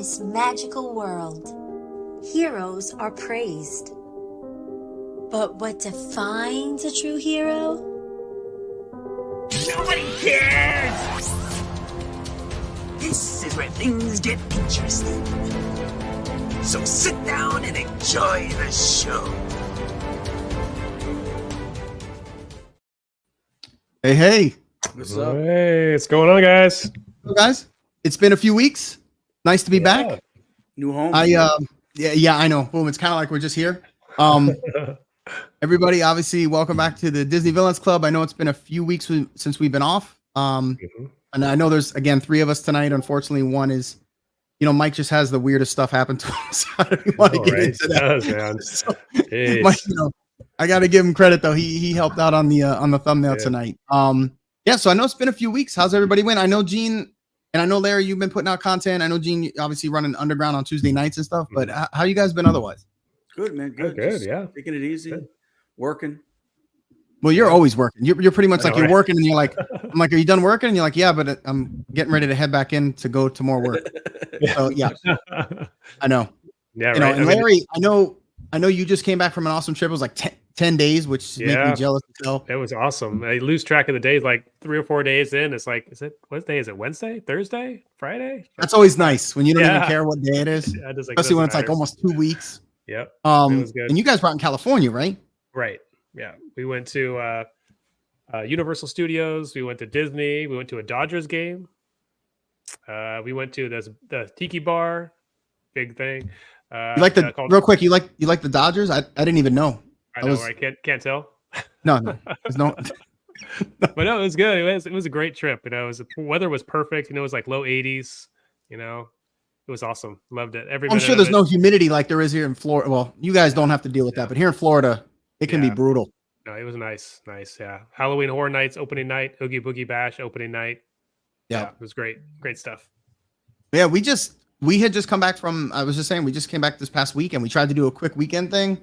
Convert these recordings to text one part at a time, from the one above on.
this magical world, heroes are praised. But what defines a true hero? Nobody cares! This is where things get interesting. So sit down and enjoy the show. Hey. What's up? Hey, what's going on, guys? Hello, guys. It's been a few weeks. Nice to be back. New home. Yeah, I know. Boom. It's kind of like we're just here. Everybody, obviously, welcome back to the Disney Villains Club. I know it's been a few weeks since we've been off. And I know there's, again, 3 of us tonight. Unfortunately, one is, Mike just has the weirdest stuff happen to him. So I don't want to get into that. So, Mike, I got to give him credit, though. He helped out on the thumbnail tonight. So I know it's been a few weeks. How's everybody went? I know Gene and I know Larry, you've been putting out content. I know Gene obviously running Underground on Tuesday nights and stuff, but how you guys been otherwise? Good, man. Good. Good, yeah. Taking it easy. Good. Working. Well, you're always working. You're pretty much like you're working and you're like, I'm like, are you done working? And you're like, yeah, but I'm getting ready to head back in to go to more work. So yeah, I know. Yeah, right. And Larry, I know you just came back from an awesome trip. It was like 10 days, which makes me jealous to tell. It was awesome. I lose track of the days, like 3 or 4 days in. It's like, what day is it? Wednesday, Thursday, Friday? That's always nice when you don't even care what day it is. Yeah, especially when it's like almost 2 weeks. Yep. It was good. And you guys were out in California, right? Right. Yeah. We went to Universal Studios. We went to Disney. We went to a Dodgers game. We went to the Tiki Bar. Big thing. You like real quick? You like the Dodgers? I didn't even know. I know. I can't tell. No. There's no. But no, it was good. It was a great trip. The weather was perfect. It was like low 80s. It was awesome. Loved it. I'm sure there's no humidity like there is here in Florida. Well, you guys don't have to deal with that, but here in Florida, it can be brutal. No, it was nice. Yeah. Halloween Horror Nights opening night, Oogie Boogie Bash opening night. Yeah, it was great. Great stuff. Yeah, we had just come back from, I was just saying, we just came back this past week and we tried to do a quick weekend thing.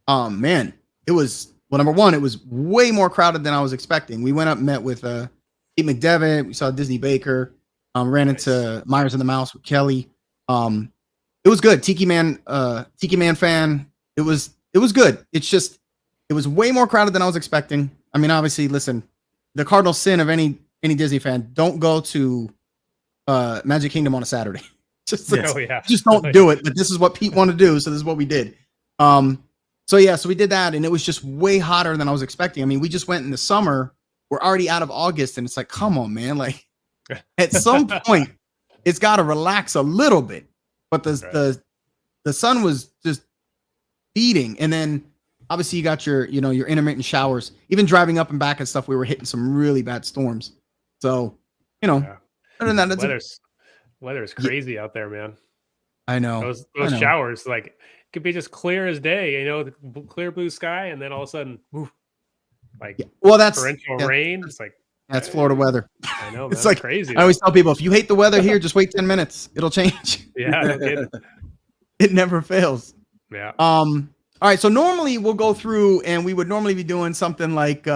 Man, it was, number one, it was way more crowded than I was expecting. We went up and met with Pete McDevitt. We saw Disney Baker, ran into Myers and the Mouse with Kelly. It was good. Tiki Man fan. It was good. It's just, it was way more crowded than I was expecting. I mean, obviously, listen, the cardinal sin of any Disney fan, don't go to Magic Kingdom on a Saturday. just don't do it. But this is what Pete wanted to do, so this is what we did. So we did that, and it was just way hotter than I was expecting. I mean, we just went in the summer. We're already out of August, and it's like, come on, man. Like, at some point, it's got to relax a little bit. But the sun was just beating, and then obviously you got your intermittent showers. Even driving up and back and stuff, we were hitting some really bad storms. So, other than that, weather is crazy out there, man. I know those showers, like, could be just clear as day, the clear blue sky, and then all of a sudden, that's torrential rain. It's like, that's Florida weather. I know, man. It's like crazy. I always tell people, if you hate the weather here, just wait 10 minutes. It'll change. Yeah, no kidding. It never fails. Yeah. All right. So normally we'll go through, and we would normally be doing something like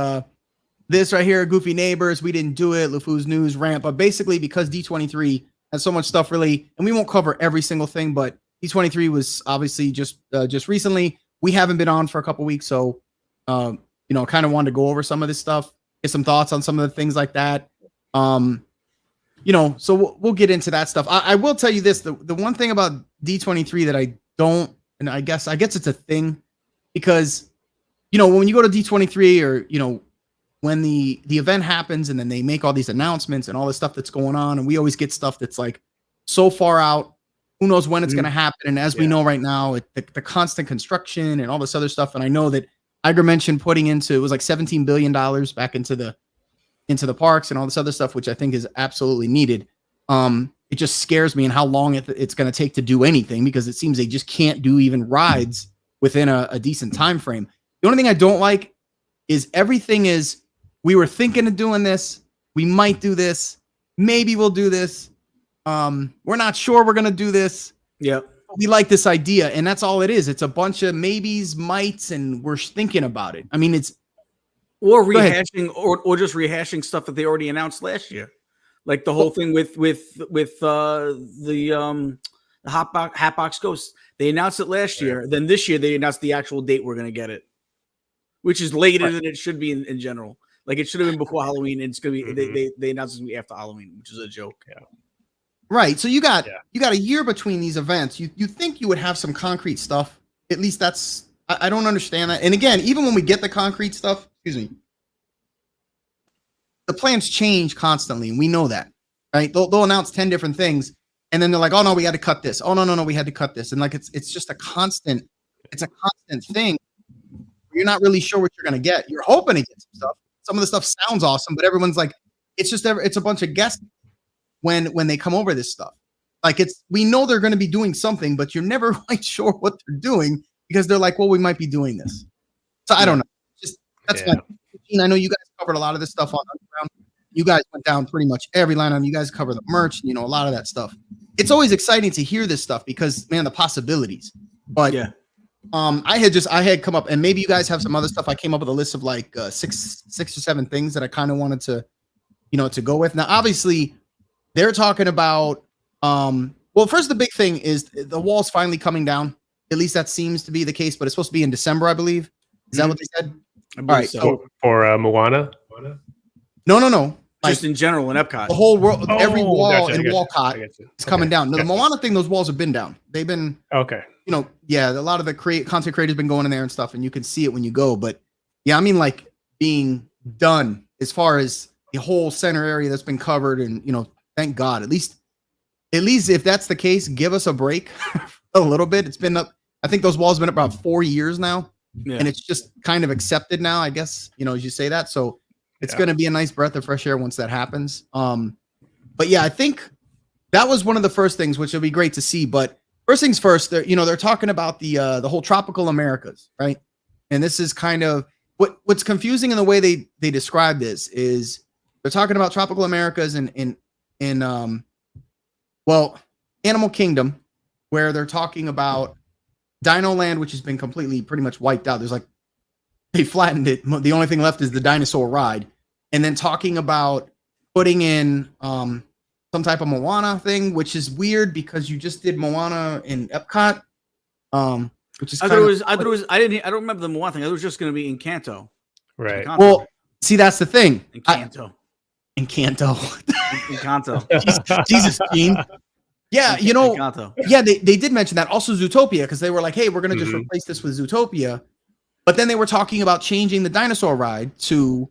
this right here, Goofy Neighbors. We didn't do it. LeFou's News Rant. But basically, because D23 has so much stuff, really, and we won't cover every single thing, but D23 was obviously just recently. We haven't been on for a couple weeks, so kind of wanted to go over some of this stuff, get some thoughts on some of the things like that. So we'll get into that stuff. I will tell you this: the one thing about D23 that I don't, and I guess it's a thing, because when you go to D23, or when the event happens and then they make all these announcements and all this stuff that's going on, and we always get stuff that's like so far out. Who knows when it's going to happen? And as we know right now, the constant construction and all this other stuff. And I know that Iger mentioned putting it was like $17 billion back into the parks and all this other stuff, which I think is absolutely needed. It just scares me, and how long it's going to take to do anything, because it seems they just can't do even rides within a decent time frame. The only thing I don't like is everything is, we were thinking of doing this. We might do this. Maybe we'll do this. We're not sure we're going to do this. Yeah. We like this idea, and that's all it is. It's a bunch of maybes, mights, and we're thinking about it. I mean, it's or rehashing or just rehashing stuff that they already announced last year. Like the whole thing with the The Hatbox Ghost. They announced it last year. Then this year they announced the actual date we're going to get it, which is later than it should be in general. Like it should have been before Halloween. And it's going to be they announced it's going to be after Halloween, which is a joke. Yeah. Right. So you got a year between these events. You think you would have some concrete stuff. At least that's I don't understand that. And again, even when we get the concrete stuff, excuse me, the plans change constantly, and we know that. Right? They'll announce 10 different things, and then they're like, "Oh no, we had to cut this. Oh no, we had to cut this." And like it's just a constant thing. You're not really sure what you're going to get. You're hoping to get some stuff. Some of the stuff sounds awesome, but everyone's like, it's a bunch of guess when they come over this stuff. Like we know they're going to be doing something, but you're never quite sure what they're doing because they're like, well, we might be doing this. So I don't know. That's fine. I know you guys covered a lot of this stuff on Underground. You guys went down pretty much every line on. You guys cover the merch, a lot of that stuff. It's always exciting to hear this stuff because, man, the possibilities. But I had come up, and maybe you guys have some other stuff. I came up with a list of like six or seven things that I kind of wanted to go with. Now, obviously, they're talking about. Well, first, the big thing is the wall's finally coming down. At least that seems to be the case, but it's supposed to be in December, I believe. Is that what they said? All right. So for Moana? No. Just in general in Epcot. The whole world, every wall in Walcott is coming down. No, the Gotcha. Moana thing, those walls have been down. They've been Okay. a lot of the content creators been going in there and stuff, and you can see it when you go. But yeah, I mean, like being done as far as the whole center area that's been covered, and thank God. At least if that's the case, give us a break a little bit. It's been up. I think those walls have been up about 4 years now, and it's just kind of accepted now, I guess. As you say that, so it's going to be a nice breath of fresh air once that happens. But yeah, I think that was one of the first things, which will be great to see. But first things first, they're talking about the whole tropical Americas, right? And this is kind of what's confusing in the way they describe this is they're talking about tropical Americas in Animal Kingdom, where they're talking about Dino Land, which has been completely pretty much wiped out. There's like they flattened it. The only thing left is the dinosaur ride, and then talking about putting in some type of Moana thing, which is weird because you just did Moana in Epcot, which is I don't remember the Moana thing. I thought it was just going to be in Kanto. Right. Well, see, that's the thing. In Kanto. In Kanto. In Kanto. Jesus, Gene. Yeah, Kanto. yeah, they did mention that. Also Zootopia, because they were like, hey, we're going to just replace this with Zootopia. But then they were talking about changing the dinosaur ride to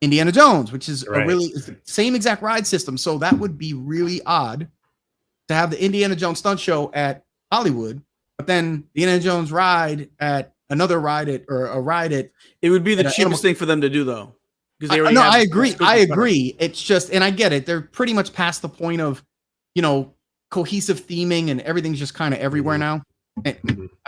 Indiana Jones, which is it's the same exact ride system. So that would be really odd to have the Indiana Jones stunt show at Hollywood, but then the Indiana Jones ride at another ride at It would be the cheapest thing for them to do, though. Because they I agree. It's just, and I get it. They're pretty much past the point of, cohesive theming, and everything's just kind of everywhere now. I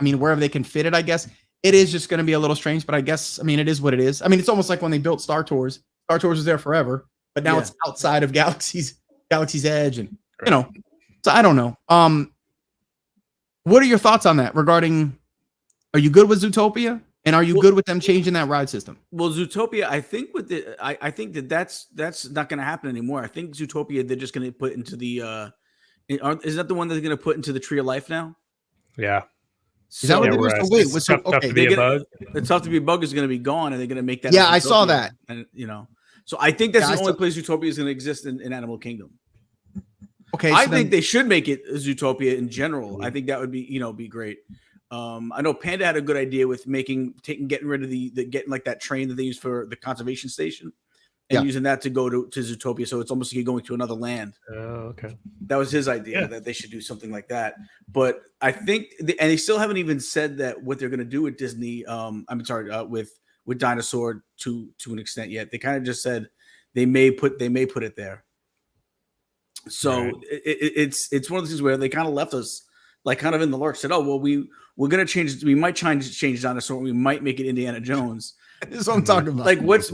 mean, wherever they can fit it, I guess. It is just going to be a little strange, but I guess, it is what it is. It's almost like when they built Star Tours. Star Tours was there forever, but now it's outside of Galaxy's Edge, and so I don't know. What are your thoughts on that regarding, are you good with Zootopia? And are you good with them changing that ride system? Well, Zootopia, I think I think that's not going to happen anymore. I think Zootopia, they're just going to put into the, is that the one that they're going to put into the Tree of Life now? Yeah. Is that what they're doing? Wait, it's tough to be a bug. It's tough to be a bug is going to be gone, and they're going to make that. Yeah, I saw that. And so I think that's the only place Zootopia is going to exist in Animal Kingdom. Okay, I think they should make it Zootopia in general. I think that would be be great. I know Panda had a good idea with getting rid of getting like that train that they use for the conservation station and using that to go to Zootopia. So it's almost like you're going to another land. Oh, okay. That was his idea that they should do something like that. But I think, and they still haven't even said that what they're going to do with Disney. With Dinosaur to an extent yet. They kind of just said they may put it there. So it's one of those things where they kind of left us like kind of in the lurch. Said, oh well, we're going to change. We might change Dinosaur. We might make it Indiana Jones. This is what I'm talking about. Like what's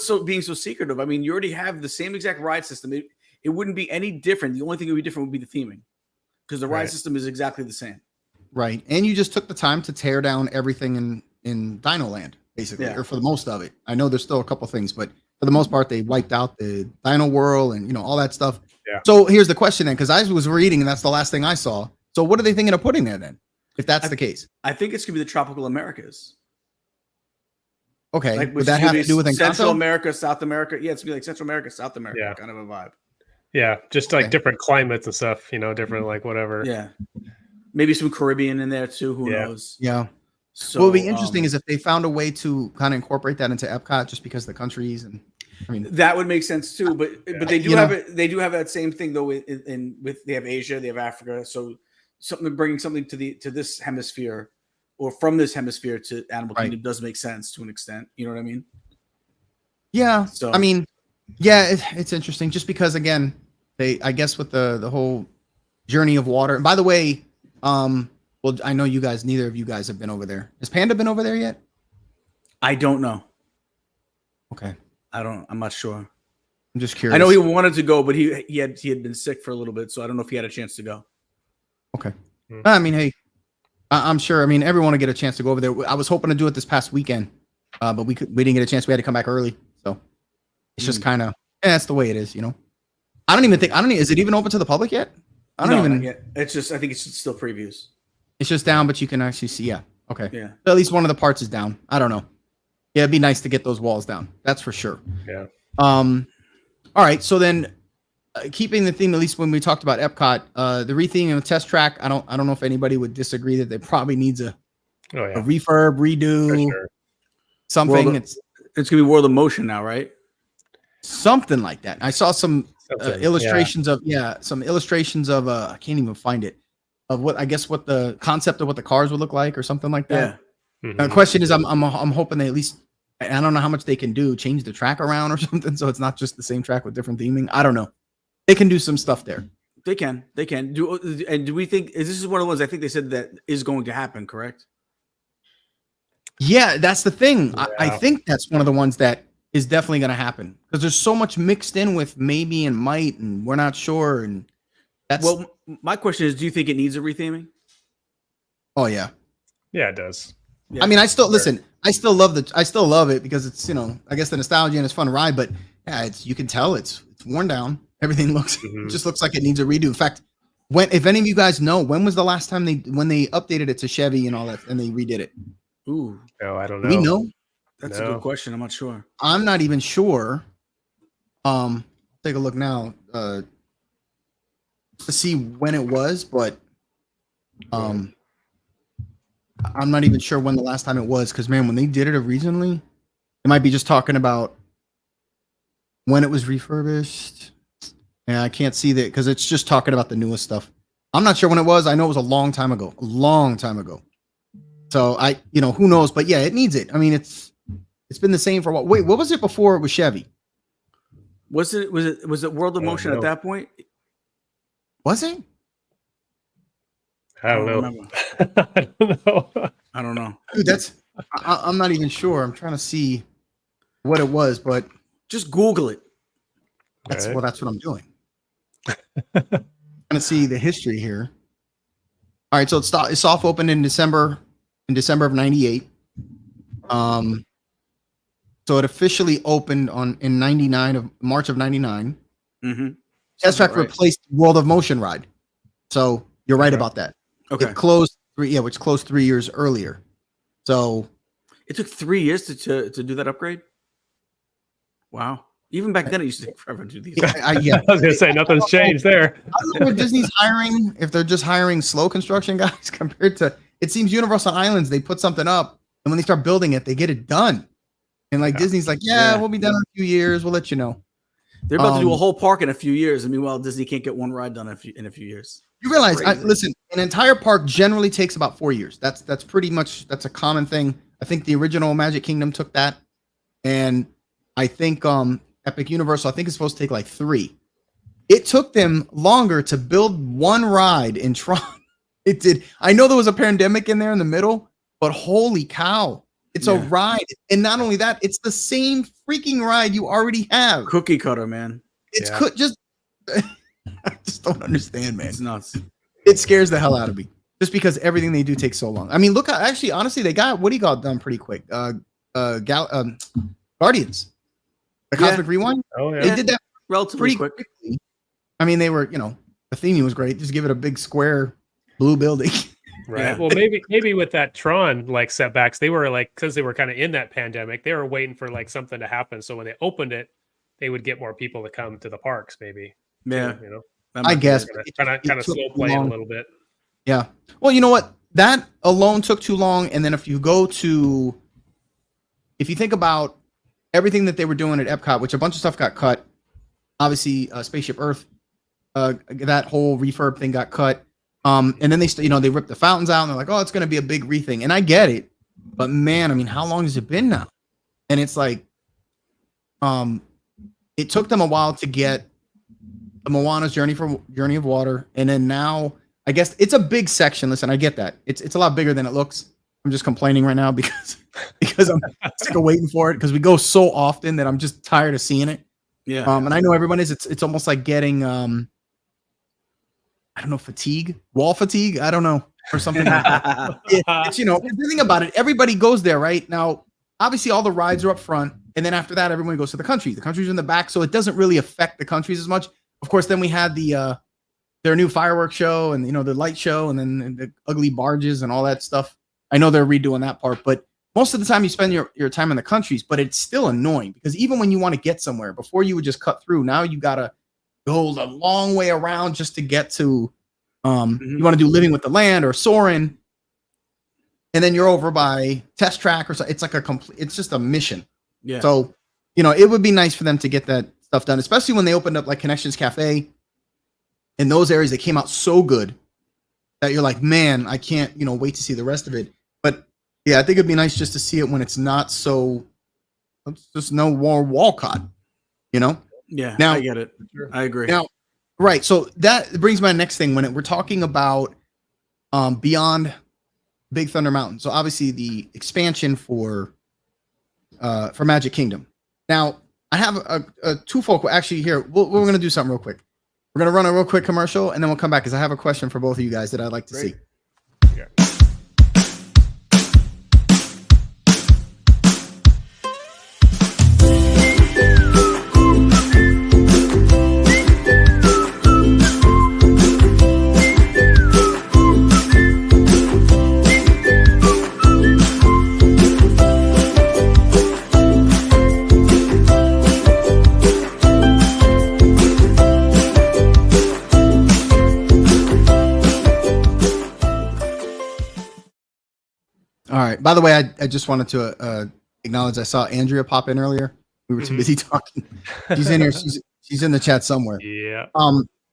so being so secretive? You already have the same exact ride system. It wouldn't be any different. The only thing that would be different would be the theming, because the ride system is exactly the same. Right, and you just took the time to tear down everything in Dino Land, basically, or for the most of it. I know there's still a couple things, but for the most part, they wiped out the Dino World and all that stuff. Yeah. So here's the question then, because I was reading, and that's the last thing I saw. So what are they thinking of putting there then? If that's the case, I think it's gonna be the tropical Americas. okay. Like, Would that have to do with Central Encanto? America, South America? Yeah, it's gonna be like Central America, South America, Yeah. kind of a vibe. Yeah, just like Okay. different climates and stuff, different like whatever. Yeah, maybe some Caribbean in there too. Who Yeah. knows? Yeah. So What would be interesting is if they found a way to kind of incorporate that into Epcot, just because the countries and I mean, that would make sense too. But they do You have know. it. They do have that same thing though. With they have Asia, they have Africa. So bringing something to this hemisphere, or from this hemisphere to Animal Right. Kingdom does make sense to an extent. You know what I mean? yeah. So I mean, yeah, it's interesting just because again, I guess with the whole journey of water. And by the way, well, I know you guys, neither of you guys have been over there. Has Panda been over there yet? I don't know. Okay. I'm not sure. I'm just curious. I know he wanted to go, but he had been sick for a little bit, so I don't know if he had a chance to go. Okay. I mean, hey, I'm sure. I mean, everyone will get a chance to go over there. I was hoping to do it this past weekend, but we didn't get a chance. We had to come back early, so it's just kind of that's the way it is, I don't even think is it even open to the public yet? I don't even. Not yet. It's just I think it's still previews. It's just down, but you can actually see. Yeah. Okay. Yeah. At least one of the parts is down. I don't know. Yeah, it'd be nice to get those walls down. That's for sure. Yeah. All right. So then, keeping the theme, at least when we talked about Epcot, the retheming of the test track. I don't know if anybody would disagree that it probably needs a refurb, redo, For sure. something. It's gonna be World of Motion now, right? Something like that. I saw some Something, illustrations of I can't even find it, of what the concept of what the cars would look like or something like that. Yeah. Mhm. The question is, I'm hoping they at least, I don't know how much they can do, change the track around or something, so it's not just the same track with different theming. I don't know. They can do some stuff there. They can. Do we think this is one of the ones I think they said that is going to happen? Correct. Yeah, that's the thing. I Yeah. think that's one of the ones that is definitely going to happen because there's so much mixed in with maybe and might, and we're not sure. And that's My question is, do you think it needs a retheming? oh yeah. Yeah, it does. Yeah. I mean, I still love it because it's I guess the nostalgia and it's fun ride, but yeah, you can tell it's worn down. Everything it just looks like it needs a redo. In fact, if any of you guys know, when was the last time when they updated it to Chevy and all that and they redid it? Ooh, No, I don't know. We know. that's a good question. I'm not sure. I'm not even sure. Take a look now to see when it was, but I'm not even sure when the last time it was because man, when they did it originally, it might be just talking about when it was refurbished. And I can't see that because it's just talking about the newest stuff. I'm not sure when it was. I know it was a long time ago. So who knows? But yeah, it needs it. I mean, it's been the same for a while. Wait, what was it before it was Chevy? Was it World of Motion at that point? Was it? I don't know. remember. I don't know. I don't know. Dude, I'm not even sure. I'm trying to see what it was, but Just Google it. that's Alright. that's what I'm doing. I'm gonna see the history here. All right, so it's soft opened in December of '98. So it officially opened in March of '99. Mm-hmm. Test track right. replaced World of Motion ride. So you're right about that. Okay. It closed which closed 3 years earlier. So It took 3 years to do that upgrade. Wow. Even back then, it used to take forever to do these. yeah, I was gonna say nothing's changed there. I don't know what Disney's hiring, if they're just hiring slow construction guys compared to, it seems Universal Islands, they put something up and when they start building it, they get it done. And like Disney's like, yeah, we'll be done in a few years. We'll let you know. They're about to do a whole park in a few years. And meanwhile, Disney can't get one ride done in a few years. You realize, Crazy. listen, an entire park generally takes about 4 years. That's pretty much, that's a common thing. I think the original Magic Kingdom took that. And I think Epic Universal, I think it's supposed to take like 3. It took them longer to build one ride in Tron. It did. I know there was a pandemic in there in the middle, but holy cow. It's a ride. And not only that, it's the same freaking ride you already have. Cookie cutter, man. It's Yeah. just I just don't understand, man. It's nuts. It scares the hell out of me. Just because everything they do takes so long. I mean, look, actually, honestly, they got Woody got done pretty quick. Guardians. The Cosmic Rewind. Oh yeah. They did that Relatively pretty quick. quickly. I mean, they were, the theming was great. Just give it a big square blue building. Right. Yeah. Well, maybe with that Tron like setbacks, they were like, because they were kind of in that pandemic, they were waiting for like something to happen. So when they opened it, they would get more people to come to the parks. Maybe. Yeah. Too, you know, That I might be guess it. kind of took slow too play it a long. little bit. Yeah. Well, you know what? That alone took too long. And then if you think about everything that they were doing at Epcot, which a bunch of stuff got cut, obviously Spaceship Earth, that whole refurb thing got cut. And then they ripped the fountains out and they're like, oh, it's going to be a big rething. And I get it. But man, I mean, how long has it been now? And it's like, it took them a while to get the Moana's Journey of Water. And then now, I guess it's a big section. Listen, I get that. It's a lot bigger than it looks. I'm just complaining right now because I'm sick of waiting for it because we go so often that I'm just tired of seeing it. Yeah. And I know everyone is. It's almost like getting I don't know, wall fatigue. I don't know, or something like that. It's the thing about it, everybody goes there right now. Obviously, all the rides are up front, and then after that, everyone goes to the countries. The countries are in the back, so it doesn't really affect the countries as much. Of course, then we had their new fireworks show and the light show, and then the ugly barges and all that stuff. I know they're redoing that part, but most of the time you spend your time in the countries, but it's still annoying because even when you want to get somewhere, before you would just cut through, now you gotta go a long way around just to get to you want to do Living with the Land or Soarin', and then you're over by Test Track or so. It's like it's just a mission. Yeah. So, it would be nice for them to get that stuff done, especially when they opened up like Connections Cafe in those areas. They came out so good that you're like, man, I can't, wait to see the rest of it. But yeah, I think it'd be nice just to see it when it's not so, it's just no Walcott, Yeah. Now, I get it. I agree. Now, right. So that brings my next thing when we're talking about beyond Big Thunder Mountain. So obviously the expansion for Magic Kingdom. Now I have a twofold. Actually, here we're going to do something real quick. We're going to run a real quick commercial and then we'll come back because I have a question for both of you guys that I'd like to see. Yeah. All right. By the way, I just wanted to acknowledge I saw Andrea pop in earlier. We were too busy talking. She's in here. She's in the chat somewhere. Yeah.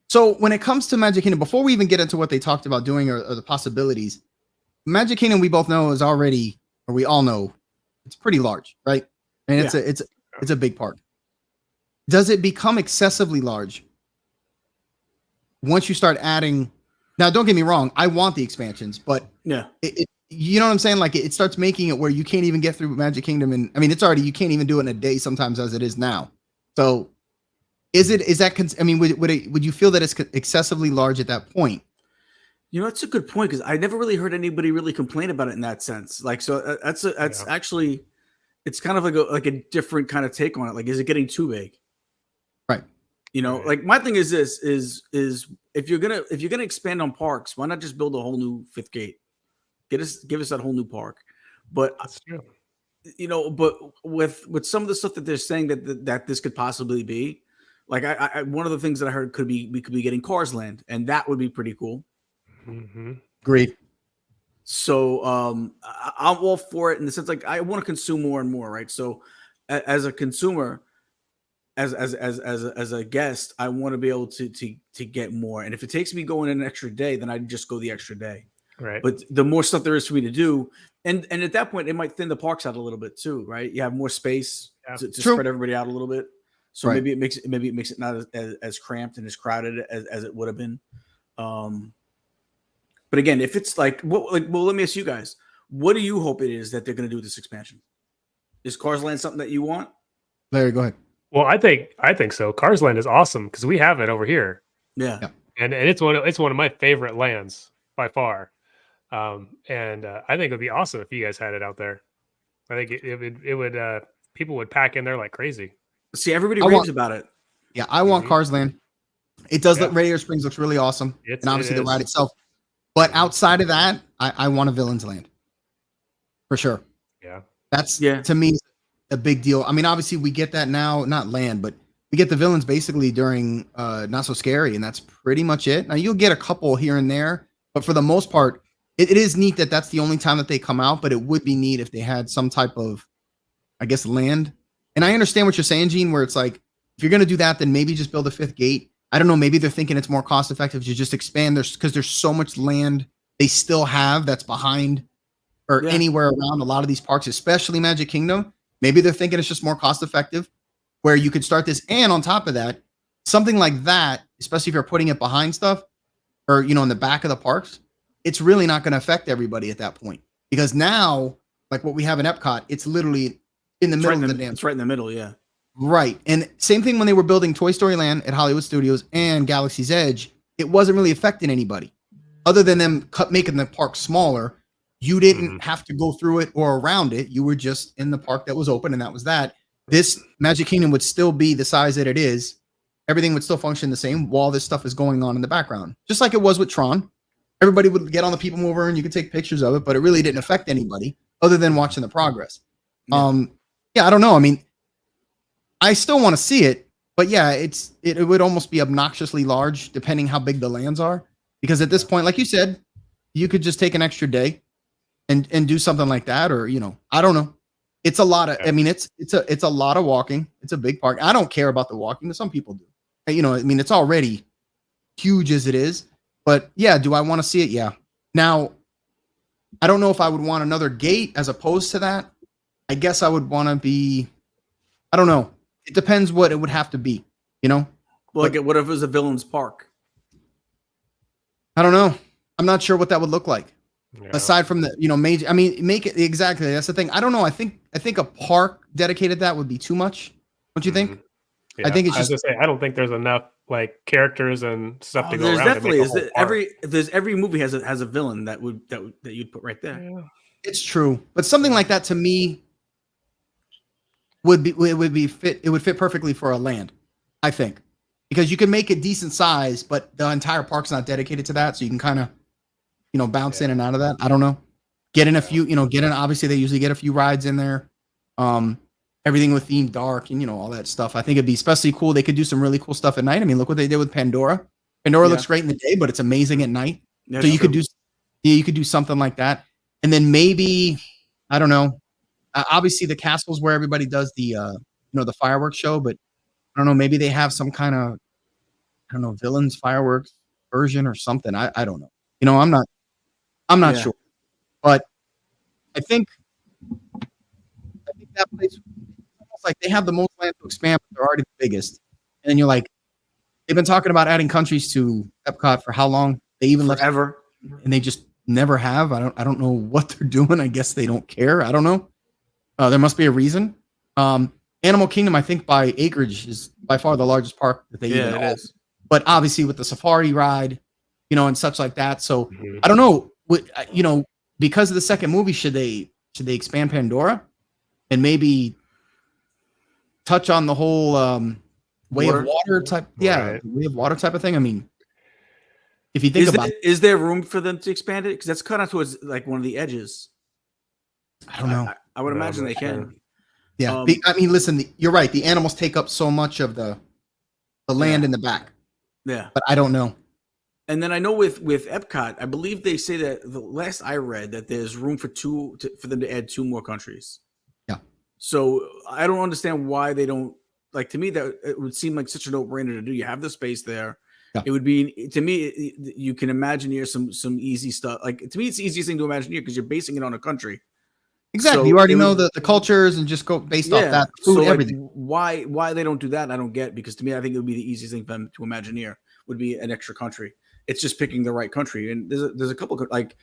So when it comes to Magic Kingdom, before we even get into what they talked about doing or the possibilities, Magic Kingdom we both know is already, or we all know, it's pretty large, right? And it's a big park. Does it become excessively large once you start adding? Now, don't get me wrong. I want the expansions, but Yeah. You know what I'm saying? Like it starts making it where you can't even get through Magic Kingdom. And I mean, you can't even do it in a day sometimes as it is now. So would you feel that it's excessively large at that point? That's a good point because I never really heard anybody really complain about it in that sense. Like, so that's actually, it's kind of like a different kind of take on it. Like, is it getting too big? Right. Like my thing is this is if you're gonna expand on parks, why not just build a whole new fifth gate? Give us that whole new park. But That's true. But with some of the stuff that they're saying that this could possibly be, like I one of the things that I heard we could be getting Cars Land, and that would be pretty cool. Mm-hmm. Great. So I'm all for it in the sense like I want to consume more and more, right? So as a consumer, as a guest, I want to be able to get more. And if it takes me going an extra day, then I just go the extra day. Right. But the more stuff there is for me to do, and at that point, it might thin the parks out a little bit too, right? You have more space to spread everybody out a little bit. So maybe it makes it not as cramped and as crowded as it would have been. But again, if it's let me ask you guys, what do you hope it is that they're going to do with this expansion? Is Cars Land something that you want? Larry, go ahead. Well, I think so. Cars Land is awesome because we have it over here. Yeah. And it's one of my favorite lands by far. And I think it would be awesome if you guys had it out there. I think it would people would pack in there like crazy. See, everybody raves about it. Yeah, I want Cars Land. It does look Radiator Springs looks really awesome. And obviously the ride itself. But outside of that, I want a villain's land for sure. Yeah. That's Yeah. to me a big deal. I mean, obviously we get that now, not land, but we get the villains basically during Not So Scary, and that's pretty much it. Now you'll get a couple here and there, but for the most part, it is neat that that's the only time that they come out. But it would be neat if they had some type of, I guess, land. And I understand what you're saying, Gene, where it's like if you're gonna do that, then maybe just build a fifth gate. I don't know. Maybe they're thinking it's more cost effective to just expand. Because there's so much land they still have that's behind or anywhere around a lot of these parks, especially Magic Kingdom. Maybe they're thinking it's just more cost effective where you could start this. And on top of that, something like that, especially if you're putting it behind stuff or, in the back of the parks, it's really not going to affect everybody at that point. Because now, like what we have in Epcot, it's literally in the middle of the damn. It's right in the middle, yeah. Right. And same thing when they were building Toy Story Land at Hollywood Studios and Galaxy's Edge, it wasn't really affecting anybody other than them making the park smaller. You didn't have to go through it or around it. You were just in the park that was open, and that was that. This Magic Kingdom would still be the size that it is. Everything would still function the same while this stuff is going on in the background, just like it was with Tron. Everybody would get on the People Mover and you could take pictures of it, but it really didn't affect anybody other than watching the progress. I don't know. I mean, I still want to see it, but yeah, it would almost be obnoxiously large depending how big the lands are. Because at this point, like you said, you could just take an extra day and do something like that, or I don't know. It's a lot of. I mean, it's a lot of walking. It's a big park. I don't care about the walking, but some people do. I mean, it's already huge as it is. But yeah, do I want to see it? Yeah. Now, I don't know if I would want another gate as opposed to that. I guess I would want to be. I don't know. It depends what it would have to be. Well, like what if it was a villain's park? I don't know. I'm not sure what that would look like. Yeah. Aside from the, major, I mean, make it exactly. That's the thing. I don't know. I think a park dedicated that would be too much. Don't you think? Yeah. I think it's just. I don't think there's enough like characters and stuff to go around. Definitely is. Every movie has a villain that you'd put right there. Yeah. It's true, but something like that to me would fit perfectly for a land, I think, because you can make it decent size, but the entire park's not dedicated to that, so you can kind of. Bounce in and out of that. I don't know. Get in a few, obviously they usually get a few rides in there. Everything with themed dark and, all that stuff. I think it'd be especially cool. They could do some really cool stuff at night. I mean, look what they did with Pandora. Pandora looks great in the day, but it's amazing at night. Yeah, so you could do something like that. And then maybe, I don't know. Obviously the castle's where everybody does the, the fireworks show, but I don't know. Maybe they have some kind of, I don't know, villains fireworks version or something. I don't know. I'm not sure, but I think that place is almost like they have the most land to expand, but they're already the biggest. And then you're like, they've been talking about adding countries to Epcot for how long? They even forever, and they just never have. I don't know what they're doing. I guess they don't care. I don't know. There must be a reason. Animal Kingdom, I think, by acreage is by far the largest park that they even have. But obviously with the safari ride, and such like that. So I don't know. Because of the second movie, should they expand Pandora and maybe touch on the whole way of water type? Yeah, way of water type of thing. I mean, if you think about it, is there room for them to expand it? Because that's cut out towards like one of the edges. I don't know. I would imagine they can. Yeah, I mean, listen, you're right. The animals take up so much of the land in the back. Yeah, but I don't know. And then I know with Epcot, I believe they say that the last I read that there's room for them to add 2 more countries. Yeah. So I don't understand why they don't, like, to me that it would seem like such a no-brainer to do. You have the space there. Yeah. It would be, to me, you can Imagineer some easy stuff. Like, to me, it's the easiest thing to Imagineer because you're basing it on a country. Exactly. So you already know the cultures and just go based off that food, everything. Why they don't do that, I don't get, because to me, I think it would be the easiest thing for them to Imagineer would be an extra country. It's just picking the right country, and there's a couple like.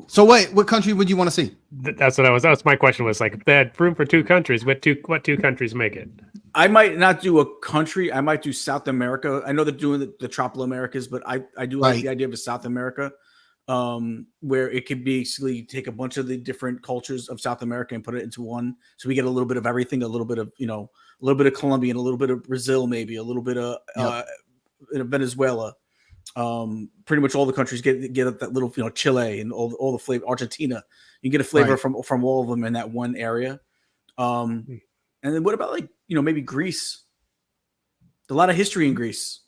So what country would you want to see? That's what I was. That's my question. Was like, if they had room for 2 countries, what two countries make it? I might not do a country. I might do South America. I know they're doing the Tropical Americas, but I do like the idea of a South America, where it could basically take a bunch of the different cultures of South America and put it into one, so we get a little bit of everything, a little bit of a little bit of Colombian, a little bit of Brazil, maybe a little bit of Venezuela. Pretty much all the countries get that little, Chile and all the flavor. Argentina, you get a flavor from all of them in that one area. And then what about maybe Greece? A lot of history in Greece.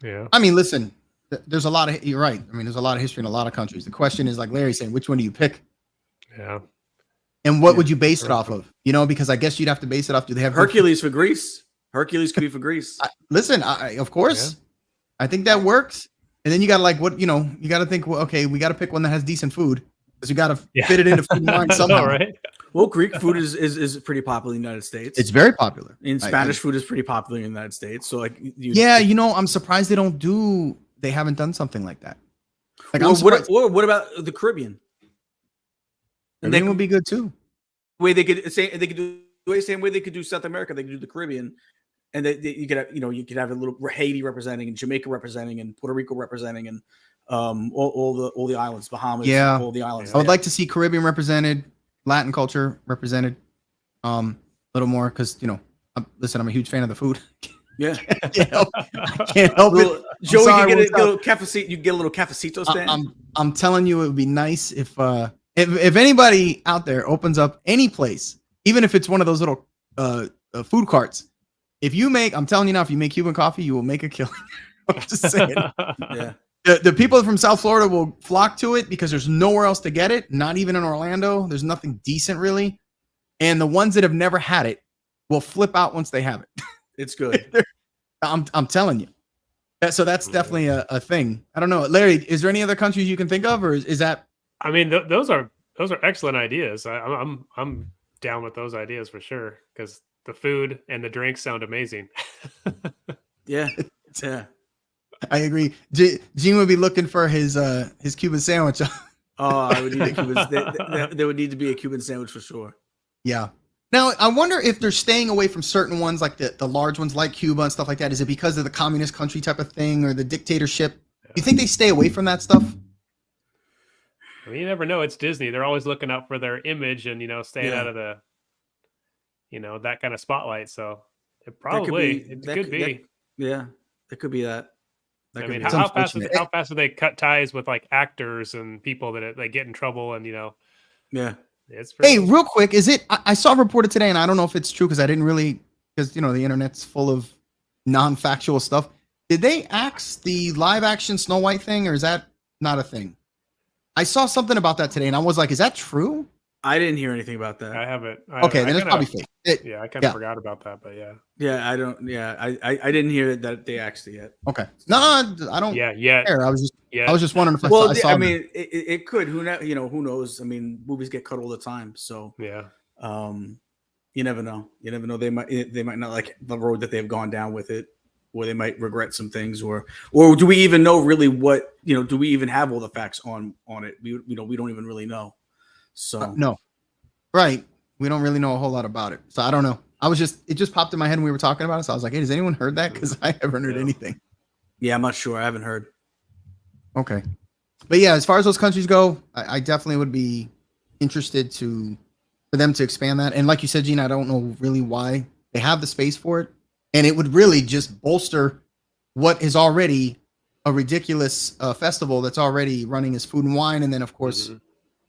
Yeah. I mean, listen, there's a lot of, you're right. I mean, there's a lot of history in a lot of countries. The question is, like Larry's saying, which one do you pick? Yeah. And what would you base it off of? Because I guess you'd have to base it off. Do they have Hercules for Greece? Hercules could be for Greece. Listen, of course, I think that works. And then you got to you got to think, well, okay, we got to pick one that has decent food because you got to fit it into food and wine somehow. Right? Well, Greek food is pretty popular in the United States. It's very popular. And Spanish food is pretty popular in the United States. So I'm surprised they haven't done something like that. Like, what about the Caribbean? And they would be good too. Way they could do the same way they could do South America. They could do the Caribbean, and you could have a little Haiti representing, and Jamaica representing, and Puerto Rico representing, and all the islands, Bahamas, all the islands. I would like to see Caribbean represented, Latin culture represented, a little more because listen, I'm a huge fan of the food. Yeah, I can't help it. Joey, you get a little cafecito. You get a little cafecito stand. I'm telling you, it would be nice if anybody out there opens up any place, even if it's one of those little food carts. I'm telling you now, if you make Cuban coffee, you will make a killing. I'm just saying. Yeah. The people from South Florida will flock to it because there's nowhere else to get it. Not even in Orlando. There's nothing decent really. And the ones that have never had it will flip out once they have it. It's good. I'm telling you. So that's definitely a thing. I don't know. Larry, is there any other countries you can think of, or is that? I mean, those are excellent ideas. I'm down with those ideas for sure because the food and the drinks sound amazing. Yeah. I agree. Gene would be looking for his Cuban sandwich. I would need a Cuban. There would need to be a Cuban sandwich for sure. Yeah. Now, I wonder if they're staying away from certain ones, like the large ones like Cuba and stuff like that. Is it because of the communist country type of thing or the dictatorship? Do you think they stay away from that stuff? I mean, you never know. It's Disney. They're always looking out for their image and, staying out of the, that kind of spotlight. So it probably could be. Yeah, it could be that. I mean, how fast do they cut ties with like actors and people that they get in trouble and, Yeah. Hey, real quick, is it? I saw reported today, and I don't know if it's true because I didn't really, because the internet's full of non-factual stuff. Did they axe the live-action Snow White thing, or is that not a thing? I saw something about that today, and I was like, "Is that true?" I didn't hear anything about that. I haven't. Okay, then it's probably fake. I kind of forgot about that, but yeah. Yeah, I don't. Yeah, I didn't hear that they axed it yet. Okay, no, I don't. Yeah, yeah. I was just wondering if I saw. I mean, it could. Who knows? I mean, movies get cut all the time, so yeah. You never know. You never know. They might not like the road that they've gone down with it, or they might regret some things, or do we even know really what do we even have all the facts on it? We don't even really know. So no, right. We don't really know a whole lot about it. So I don't know. It just popped in my head when we were talking about it. So I was like, hey, has anyone heard that? Because I haven't heard anything. Yeah, I'm not sure. I haven't heard. Okay. But yeah, as far as those countries go, I definitely would be interested for them to expand that. And like you said, Gene, I don't know really why they have the space for it. And it would really just bolster what is already a ridiculous festival that's already running as Food and Wine. And then, of course,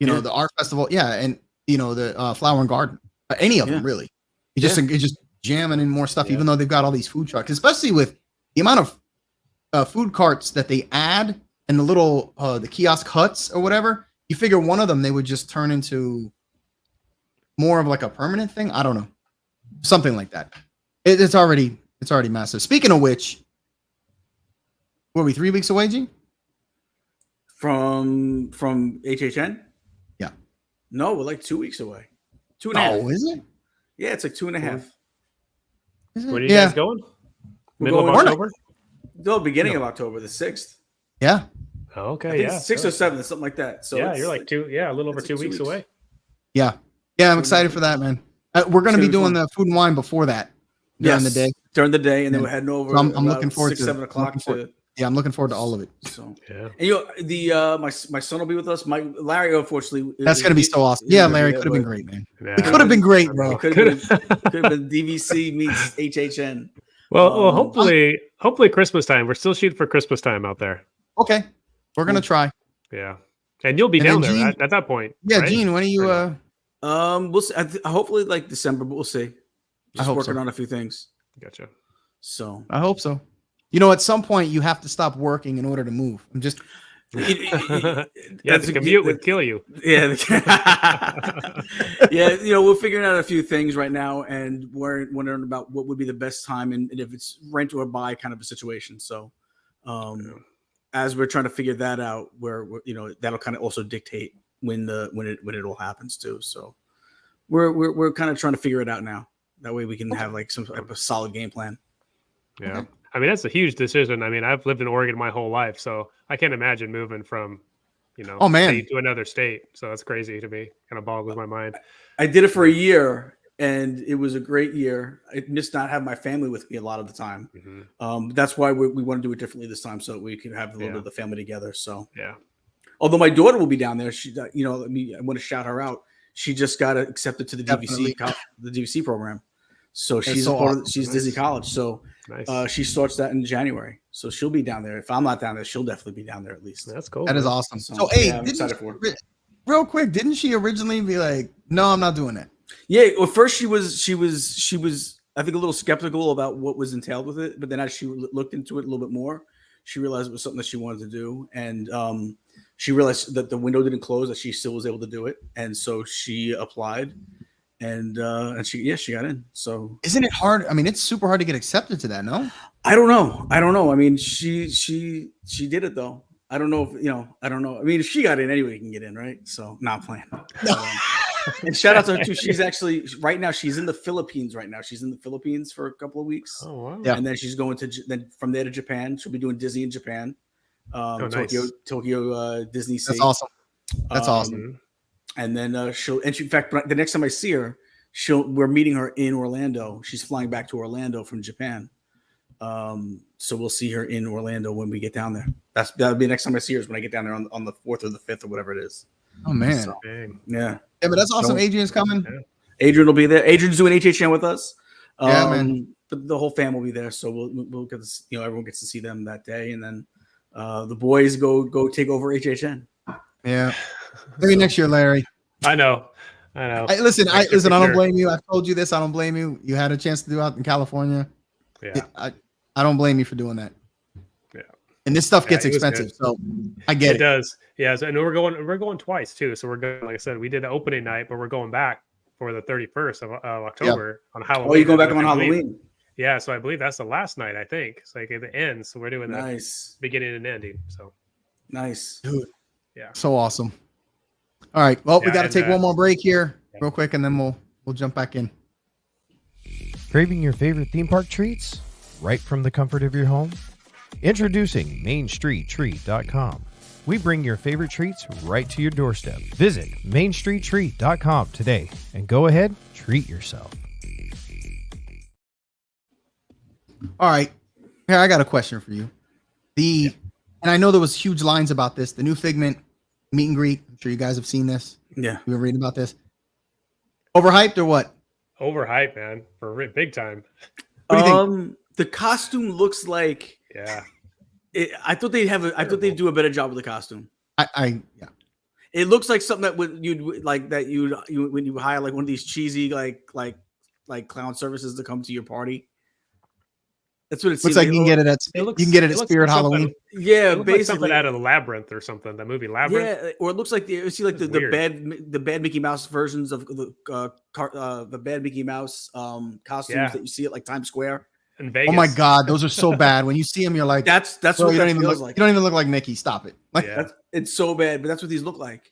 the art festival. Yeah. And, the Flower and Garden. Any of them, really. It's just jamming in more stuff, even though they've got all these food trucks, especially with the amount of food carts that they add and the little the kiosk huts or whatever. You figure one of them they would just turn into more of like a permanent thing. I don't know, something like that. It's already massive. Speaking of which, were we 3 weeks away, G? From HHN? Yeah. No, we're like 2 weeks away. 2.5. Oh, is it? Yeah, it's like 2.5. Where are you guys going? Middle of October? No, beginning of October, the 6th. Yeah. Oh, okay. Yeah. 6 or 7, something like that. So yeah, you're like a little over 2 weeks away. Yeah. Yeah, I'm excited for that, man. We're going to be doing the Food and Wine before that during the day. During the day, and then we're heading over. I'm looking forward to 7 o'clock. Yeah, I'm looking forward to all of it. So yeah, and my son will be with us. Larry, unfortunately, that's gonna be so awesome. Yeah, Larry could have been great, man. It could have been great, bro. Could have been DVC meets HHN. Well, hopefully Christmas time. We're still shooting for Christmas time out there. Okay, we're gonna try. Yeah, and you'll be And down then there Gene- at that point. Yeah, right? Gene, when are you? Or no? We'll see. Hopefully like December, but we'll see. Just hope working so. on a few things. Gotcha. So I hope so. You know, at some point you have to stop working in order to move. I'm just Yeah, that's the a- commute would kill you. Yeah. Yeah, we're figuring out a few things right now, and we're wondering about what would be the best time and if it's rent or buy kind of a situation. So, as we're trying to figure that out, that'll kind of also dictate when it all happens too. So, we're kind of trying to figure it out now. That way, we can have like some type of solid game plan. Yeah. Okay. I mean, that's a huge decision. I mean, I've lived in Oregon my whole life, so I can't imagine moving from, Oh, man. state to another state. So that's crazy to me. Kind of boggles my mind. I did it for a year, and it was a great year. I missed not have my family with me a lot of the time. Mm-hmm. That's why we want to do it differently this time, so we can have a little Yeah. bit of the family together. So, Yeah. although my daughter will be down there, she, I want to shout her out. She just got accepted to the Definitely. DVC program. So That's she's so a part of, awesome. she's Nice. Disney College. So Nice. she starts that in January. So she'll be down there. If I'm not down there, she'll definitely be down there at least. That's cool. That is man. awesome. So, So, hey, yeah, I'm excited for it. real quick, didn't she originally be like, "No, I'm not doing that"? Yeah. Well, first she was I think a little skeptical about what was entailed with it, but then as she looked into it a little bit more, she realized it was something that she wanted to do, and she realized that the window didn't close, that she still was able to do it, and so she applied, and she got in. So Isn't it hard? I mean, it's super hard to get accepted to that. No. I don't know. I mean, she did it though. I don't know if I don't know. I mean, if she got in, anybody can get in, right? So not playing. And shout out to her too. She's actually right now. She's in the Philippines right now. She's in the Philippines for a couple of weeks, Oh, wow. Yeah. and then she's going to then from there to Japan. She'll be doing Disney in Japan, nice. Tokyo Disney Sea. That's awesome. That's awesome. Mhm. And then in fact, the next time I see her, we're meeting her in Orlando. She's flying back to Orlando from Japan. So we'll see her in Orlando when we get down there. That'll be the next time I see her is when I get down there on the 4th or the 5th or whatever it is. Oh man. So, Dang. yeah. Yeah, but that's awesome. So- Adrian's coming. Adrian will be there. Adrian's doing HHN with us. Yeah, man. The whole family will be there, so we'll get to, everyone gets to see them that day, and then the boys go take over HHN. Yeah. Maybe next year, Larry. I know. Listen. Next year I for don't sure. blame you. I've told you this. I don't blame you. You had a chance to do it out in California. Yeah. I don't blame you for doing that. Yeah. And this stuff gets it was expensive, good. so I get It it. does. Yeah. So, and we're going twice too. So we're going, like I said, we did the opening night, but we're going back for the 31st of October on Halloween. Oh, you're going back I on believe- Halloween. Yeah. So I believe that's the last night, I think. It's like at the end. So we're doing the Nice, beginning and ending. So nice. So awesome. All right. Well, we Yeah, got to and, take one more break here, yeah. real quick, and then we'll jump back in. Craving your favorite theme park treats right from the comfort of your home? Introducing MainStreetTreat.com. We bring your favorite treats right to your doorstep. Visit MainStreetTreat.com today and go ahead, treat yourself. All right. Here, I got a question for you. And I know there was huge lines about this. The new Figment meet and greet. I'm sure you guys have seen this. Yeah. You've been reading about this. Overhyped or what? overhyped, man, for big time. What do you think? The costume looks like Yeah. I thought they'd have. I thought they'd do a better job with the costume. Yeah. It looks like something that you'd like that you when you hire like one of these cheesy like clown services to come to your party. That's what it seems Looks like you can get it at looks- you can get it it at looks Spirit like something- Halloween. Yeah, It looks like basically. something out of the Labyrinth or something. The movie Labyrinth. Yeah, or it looks like you see like the It's weird. bad Mickey Mouse versions of the bad Mickey Mouse costumes Yeah. that you see at like Times Square. In Vegas. Oh my God, those are so bad. When you see them, you're like, That's bro, what you that don't even feels look like. you don't even look like Mickey. Stop it. Like, Yeah. It's so bad, but that's what these look like.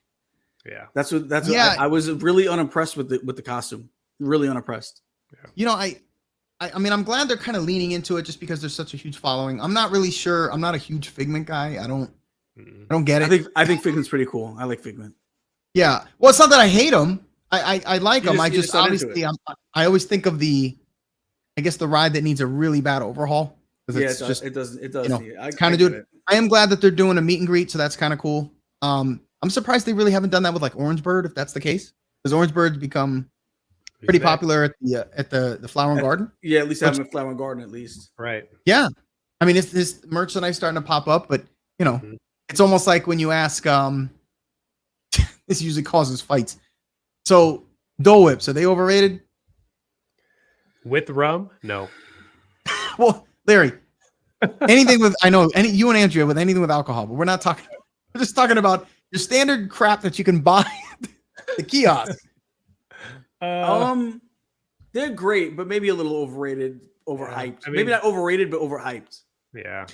Yeah. That's what Yeah. I was really unimpressed with the costume. Really unimpressed. you know, I mean, I'm glad they're kind of leaning into it just because there's such a huge following. I'm not really sure. I'm not a huge Figment guy. I don't get it. I think Figment's pretty cool. I like Figment. Yeah. Well, it's not that I hate them. I like You them. just- I you just just not into obviously I always think of I guess the ride that needs a really bad overhaul because Yeah, it's just it does. you know, I kind of get do it. I am glad that they're doing a meet and greet, so that's kind of cool. I'm surprised they really haven't done that with like Orange Bird, if that's the case, because Orange Bird's become pretty Next. popular at the Flower and Garden. Yeah, at least having a flower and garden at least. Right. Yeah, I mean, it's this merchandise starting to pop up, but Mhm. it's almost like when you ask. This usually causes fights. So Dole Whips, are they overrated? With rum? No. Well, Larry, anything with you and Andrea with anything with alcohol, but we're not talking. We're just talking about your standard crap that you can buy at the kiosk. They're great, but maybe a little overrated, overhyped. I mean- maybe not overrated, but overhyped. Yeah.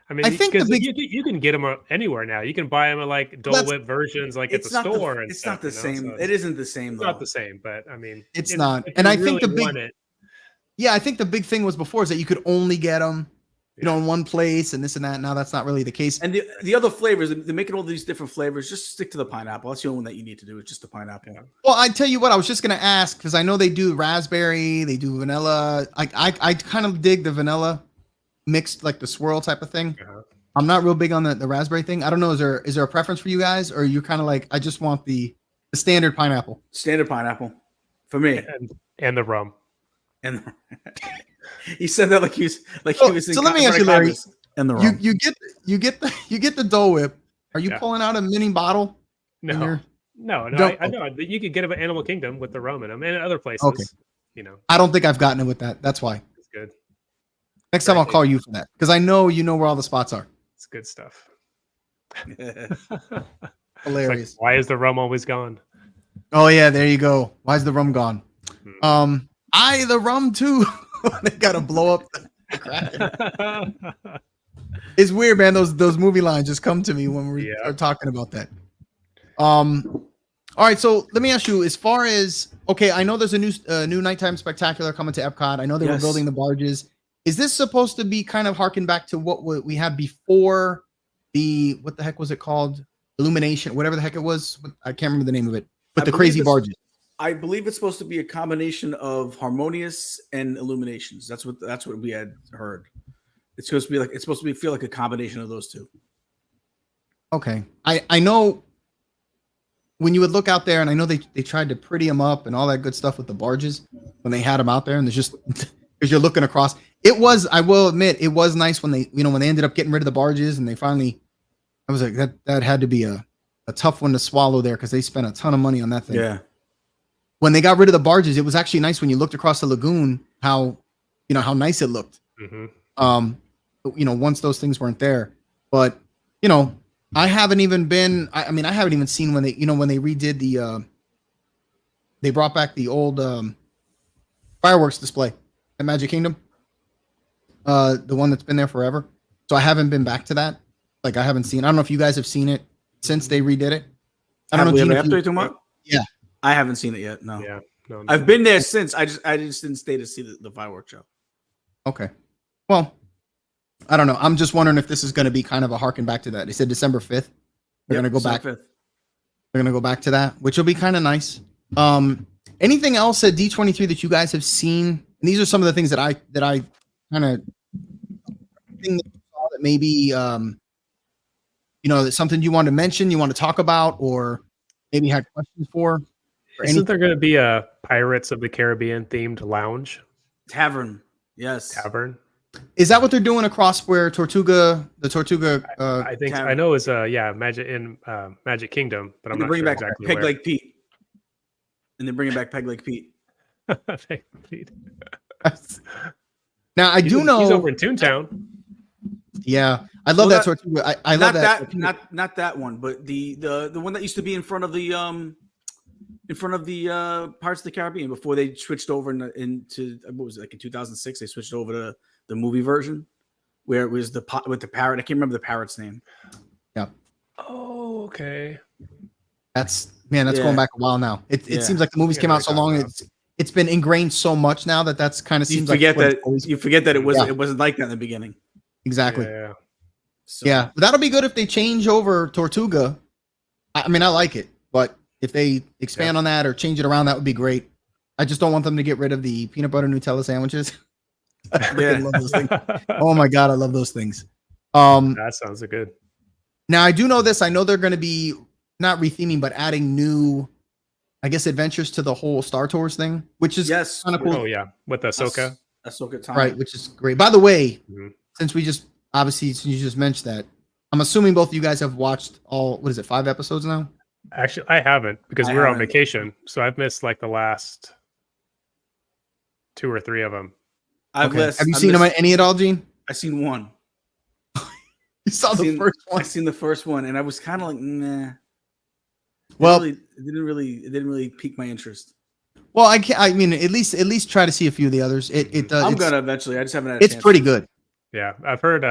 I mean, I think because the you can get them anywhere now. You can buy them at like Dole That's- Whip versions, like at the It's not store. and It's stuff, not the you know, same. so It isn't the same. it's Though. not the same, but I mean, It's if- not. if And you I think the really big- want it, Yeah, I think the big thing was before is that you could only get them, in one place and this and that. Now that's not really the case. And the other flavors, they're making all these different flavors. Just stick to the pineapple. That's the only one that you need to do. It's just the pineapple. Yeah. Well, I tell you what, I was just gonna ask because I know they do raspberry, they do vanilla. I kind of dig the vanilla mixed, like the swirl type of thing. Uh-huh. I'm not real big on the raspberry thing. I don't know. Is there a preference for you guys, or you kind of like I just want the standard pineapple? Standard pineapple for me. and the rum. And he said that like he was So let me ask you, Larry. And the You rum. you get the Dole Whip. Are you Yeah. pulling out a mini bottle? in No, your- no. Don't- I know that you could get them at Animal Kingdom with the rum in them, and other places. Okay. You know, I don't think I've gotten it with that. That's why. it's good. Next time I'll Right. call you for that because I know you know where all the spots are. It's good stuff. Hilarious. Like, why is the rum always gone? Oh yeah, there you go. Why's the rum gone? Hmm. The rum too. They gotta blow up the Kraken. It's weird, man. Those movie lines just come to me when we Yeah. are talking about that. All right, so let me ask you, as far as I know there's a new nighttime spectacular coming to Epcot. I know they were Yes. building the barges. Is this supposed to be kind of harken back to what we had before what the heck was it called? Illumination, whatever the heck it was. I can't remember the name of it. But I the believe crazy it's- barges. I believe it's supposed to be a combination of Harmonious and Illuminations. That's what we had heard. It's supposed to be feel like a combination of those two. Okay. I know when you would look out there, and I know they tried to pretty them up and all that good stuff with the barges when they had them out there, and there's just because you're looking across. It was, I will admit, it was nice when they ended up getting rid of the barges and they finally. I was like that had to be a tough one to swallow there because they spent a ton of money on that thing. Yeah. When they got rid of the barges, it was actually nice when you looked across the lagoon how nice it looked. Mhm. Once those things weren't there. But I haven't even been. I mean, I haven't even seen when they redid they brought back the old fireworks display at Magic Kingdom. The one that's been there forever. So I haven't been back to that. Like I haven't seen. I don't know if you guys have seen it since they redid it. I don't know. Gina, if After you- you talking about? Yeah. I haven't seen it yet. No. Yeah. No, I've been there since. I just didn't stay to see the fireworks show. Okay. Well, I don't know. I'm just wondering if this is going to be kind of a harken back to that. They said December 5th. They're going to go back. December 5th. They're going to go back to that, which will be kind of nice. Anything else at D23 that you guys have seen? And these are some of the things that I kind of think that maybe that's something you want to mention, you want to talk about, or maybe had questions for. Isn't there going to be a Pirates of the Caribbean themed lounge Tavern. Yes. tavern? Is that what they're doing across where the Tortuga? I think Tavern. I know it's Magic Kingdom, but I'm And they're not bringing sure back exactly Peg where. Leg Pete. And they're bringing back Peg Leg Pete. Now I do know. he's over in Toontown. Yeah, I love Well, that Tortuga. I love that. not that one, but the one that used to be in front of the Pirates of the Caribbean before they switched over into what was it, like in 2006? They switched over to the movie version where it was with the parrot. I can't remember the parrot's name. Oh, okay. That's Yeah. going back a while now. It Yeah. seems like the movies Yeah, came out right so long. on. It's been ingrained so much now that's kind of You seems forget like that you forget that it wasn't Yeah. it wasn't like that in the beginning. exactly. Yeah. So, Yeah, that'll be good if they change over Tortuga. I mean, I like it, but if they expand on that or change it around, that would be great. I just don't want them to get rid of the peanut butter Nutella sandwiches. I freaking love those things. Oh my god, I love those things. That sounds good. Now I do know this. I know they're going to be not retheming, but adding new. I guess, adventures to the whole Star Tours thing, which is Yes. kind of cool. Oh yeah, with Ahsoka. Ahsoka Tano. Right, which is great. By the way, Mhm. since you just mentioned that, I'm assuming both of you guys have watched all, what is it, 5 episodes now? Actually, I haven't because I we were on haven't. vacation, so I've missed like the last 2 or 3 of them. I've Okay. missed, Have you I've seen them missed- any at all, Gene? I've seen one. You saw the Seen- first one. I've seen the first one, and I was kind of like, nah. Well, it didn't really pique my interest. well, I mean, at least try to see a few of the others. I'm It's, gonna eventually. I just haven't had a it's chance. pretty good. Yeah, I've heard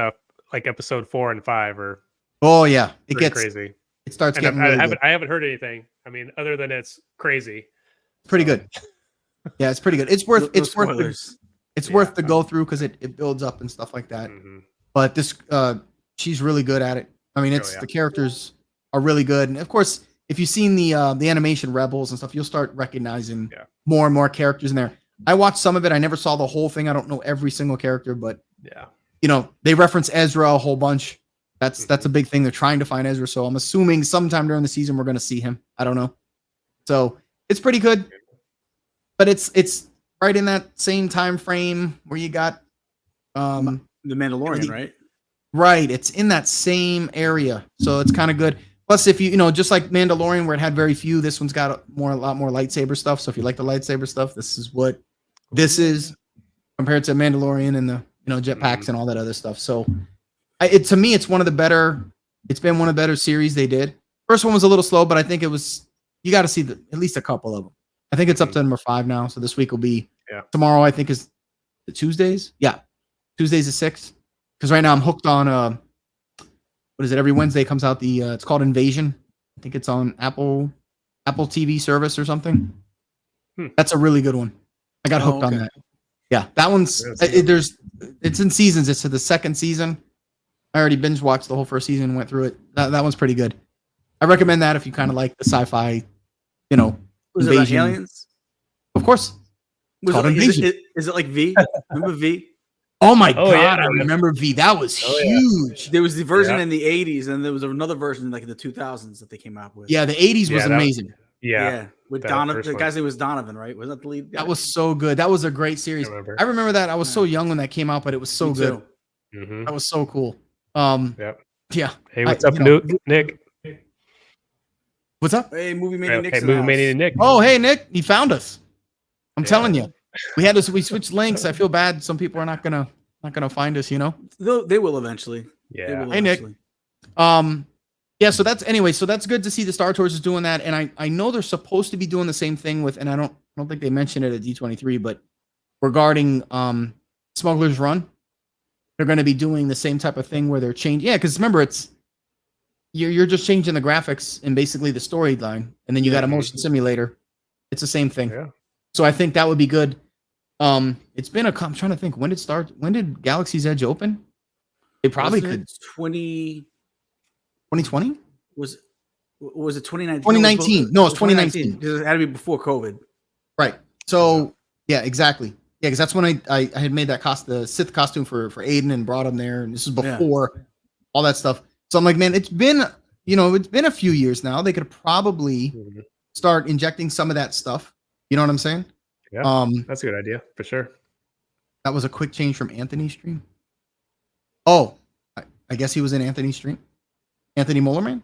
like episode 4 and 5 are Oh yeah, it pretty gets crazy. it starts And getting I really haven't good. I haven't heard anything. I mean, other than it's crazy. Pretty good. Yeah, it's pretty good. It's worth No spoilers. it's Yeah. worth the go through because it builds up and stuff like that. Mhm. But this she's really good at it. I mean, it's yeah. the characters are really good, and of course, if you've seen the animation Rebels and stuff, you'll start recognizing more and more characters in there. I watched some of it. I never saw the whole thing. I don't know every single character, but Yeah. you know, they reference Ezra a whole bunch. That's a big thing. They're trying to find Ezra, so I'm assuming sometime during the season we're going to see him. I don't know. So it's pretty good, but it's right in that same time frame where you got The Mandalorian, the- right? right. It's in that same area, so it's kind of good. Plus, if you know, just like Mandalorian, where it had very few, this one's got a lot more lightsaber stuff. So if you like the lightsaber stuff, this is what this is compared to Mandalorian and the jetpacks and all that other stuff. So to me, it's one of the better. It's been one of the better series they did. First one was a little slow, but I think it was. You got to see at least a couple of them. I think it's up to number 5 now. So this week will be tomorrow. I think is the Tuesdays. Yeah, Tuesdays is 6. Because right now I'm hooked on what is it? Every Wednesday comes out the it's called Invasion. I think it's on Apple TV service or something. That's a really good one. I got hooked on that. Yeah, that one's it's in seasons. It's to the 2nd season. I already binge watched the whole first season and went through it. That one's pretty good. I recommend that if you kind of like the sci-fi, Was it about invasion. aliens? Of course. Was Called it like, Invasion. is it like V? Remember V? Oh my Oh, god, yeah. I remember V. That was Oh, yeah. huge. There was the version Yeah. in the 80s, and there was another version like in the 2000s that they came out with. Yeah, the 80s was Yeah, that- amazing. Yeah. with that Donovan. first The one. guy's name was Donovan, right? Was that the lead guy? That was so good. That was a great series. remember. I remember that. I was so young when that came out, but it was so Me good. too. Mhm. That was so cool. Yep. Yeah. Hey, what's I- up, you know- Nick? What's up? Hey, movie mania Nick's Hey, in the Movie Mania house. Nick. Oh, hey Nick, you found us. I'm Yeah. telling you, we switched links. I feel bad. Some people are not gonna find us. They will eventually. They Yeah. Hey, will Nick. eventually. Yeah. So that's good to see the Star Tours is doing that, and I know they're supposed to be doing the same thing with, and I don't think they mentioned it at D23, but regarding Smuggler's Run, they're going to be doing the same type of thing where they're changing. Yeah, because remember, it's you're just changing the graphics and basically the storyline, and then you got a motion simulator. It's the same thing. Yeah. So I think that would be good. It's been I'm trying to think, when did Galaxy's Edge open? They probably Wasn't could. it 2020? was it 2019? 2019. No, it's 2019. Because it had to be before COVID. Right. So yeah, exactly. Yeah, because that's when I had made the Sith costume for Aiden and brought him there, and this is before all that stuff. So I'm like, man, it's been a few years now. They could probably start injecting some of that stuff. You know what I'm saying? Yeah. That's a good idea for sure. That was a quick change from Anthony's stream. Oh, I guess he was in Anthony's stream. Anthony Mullerman?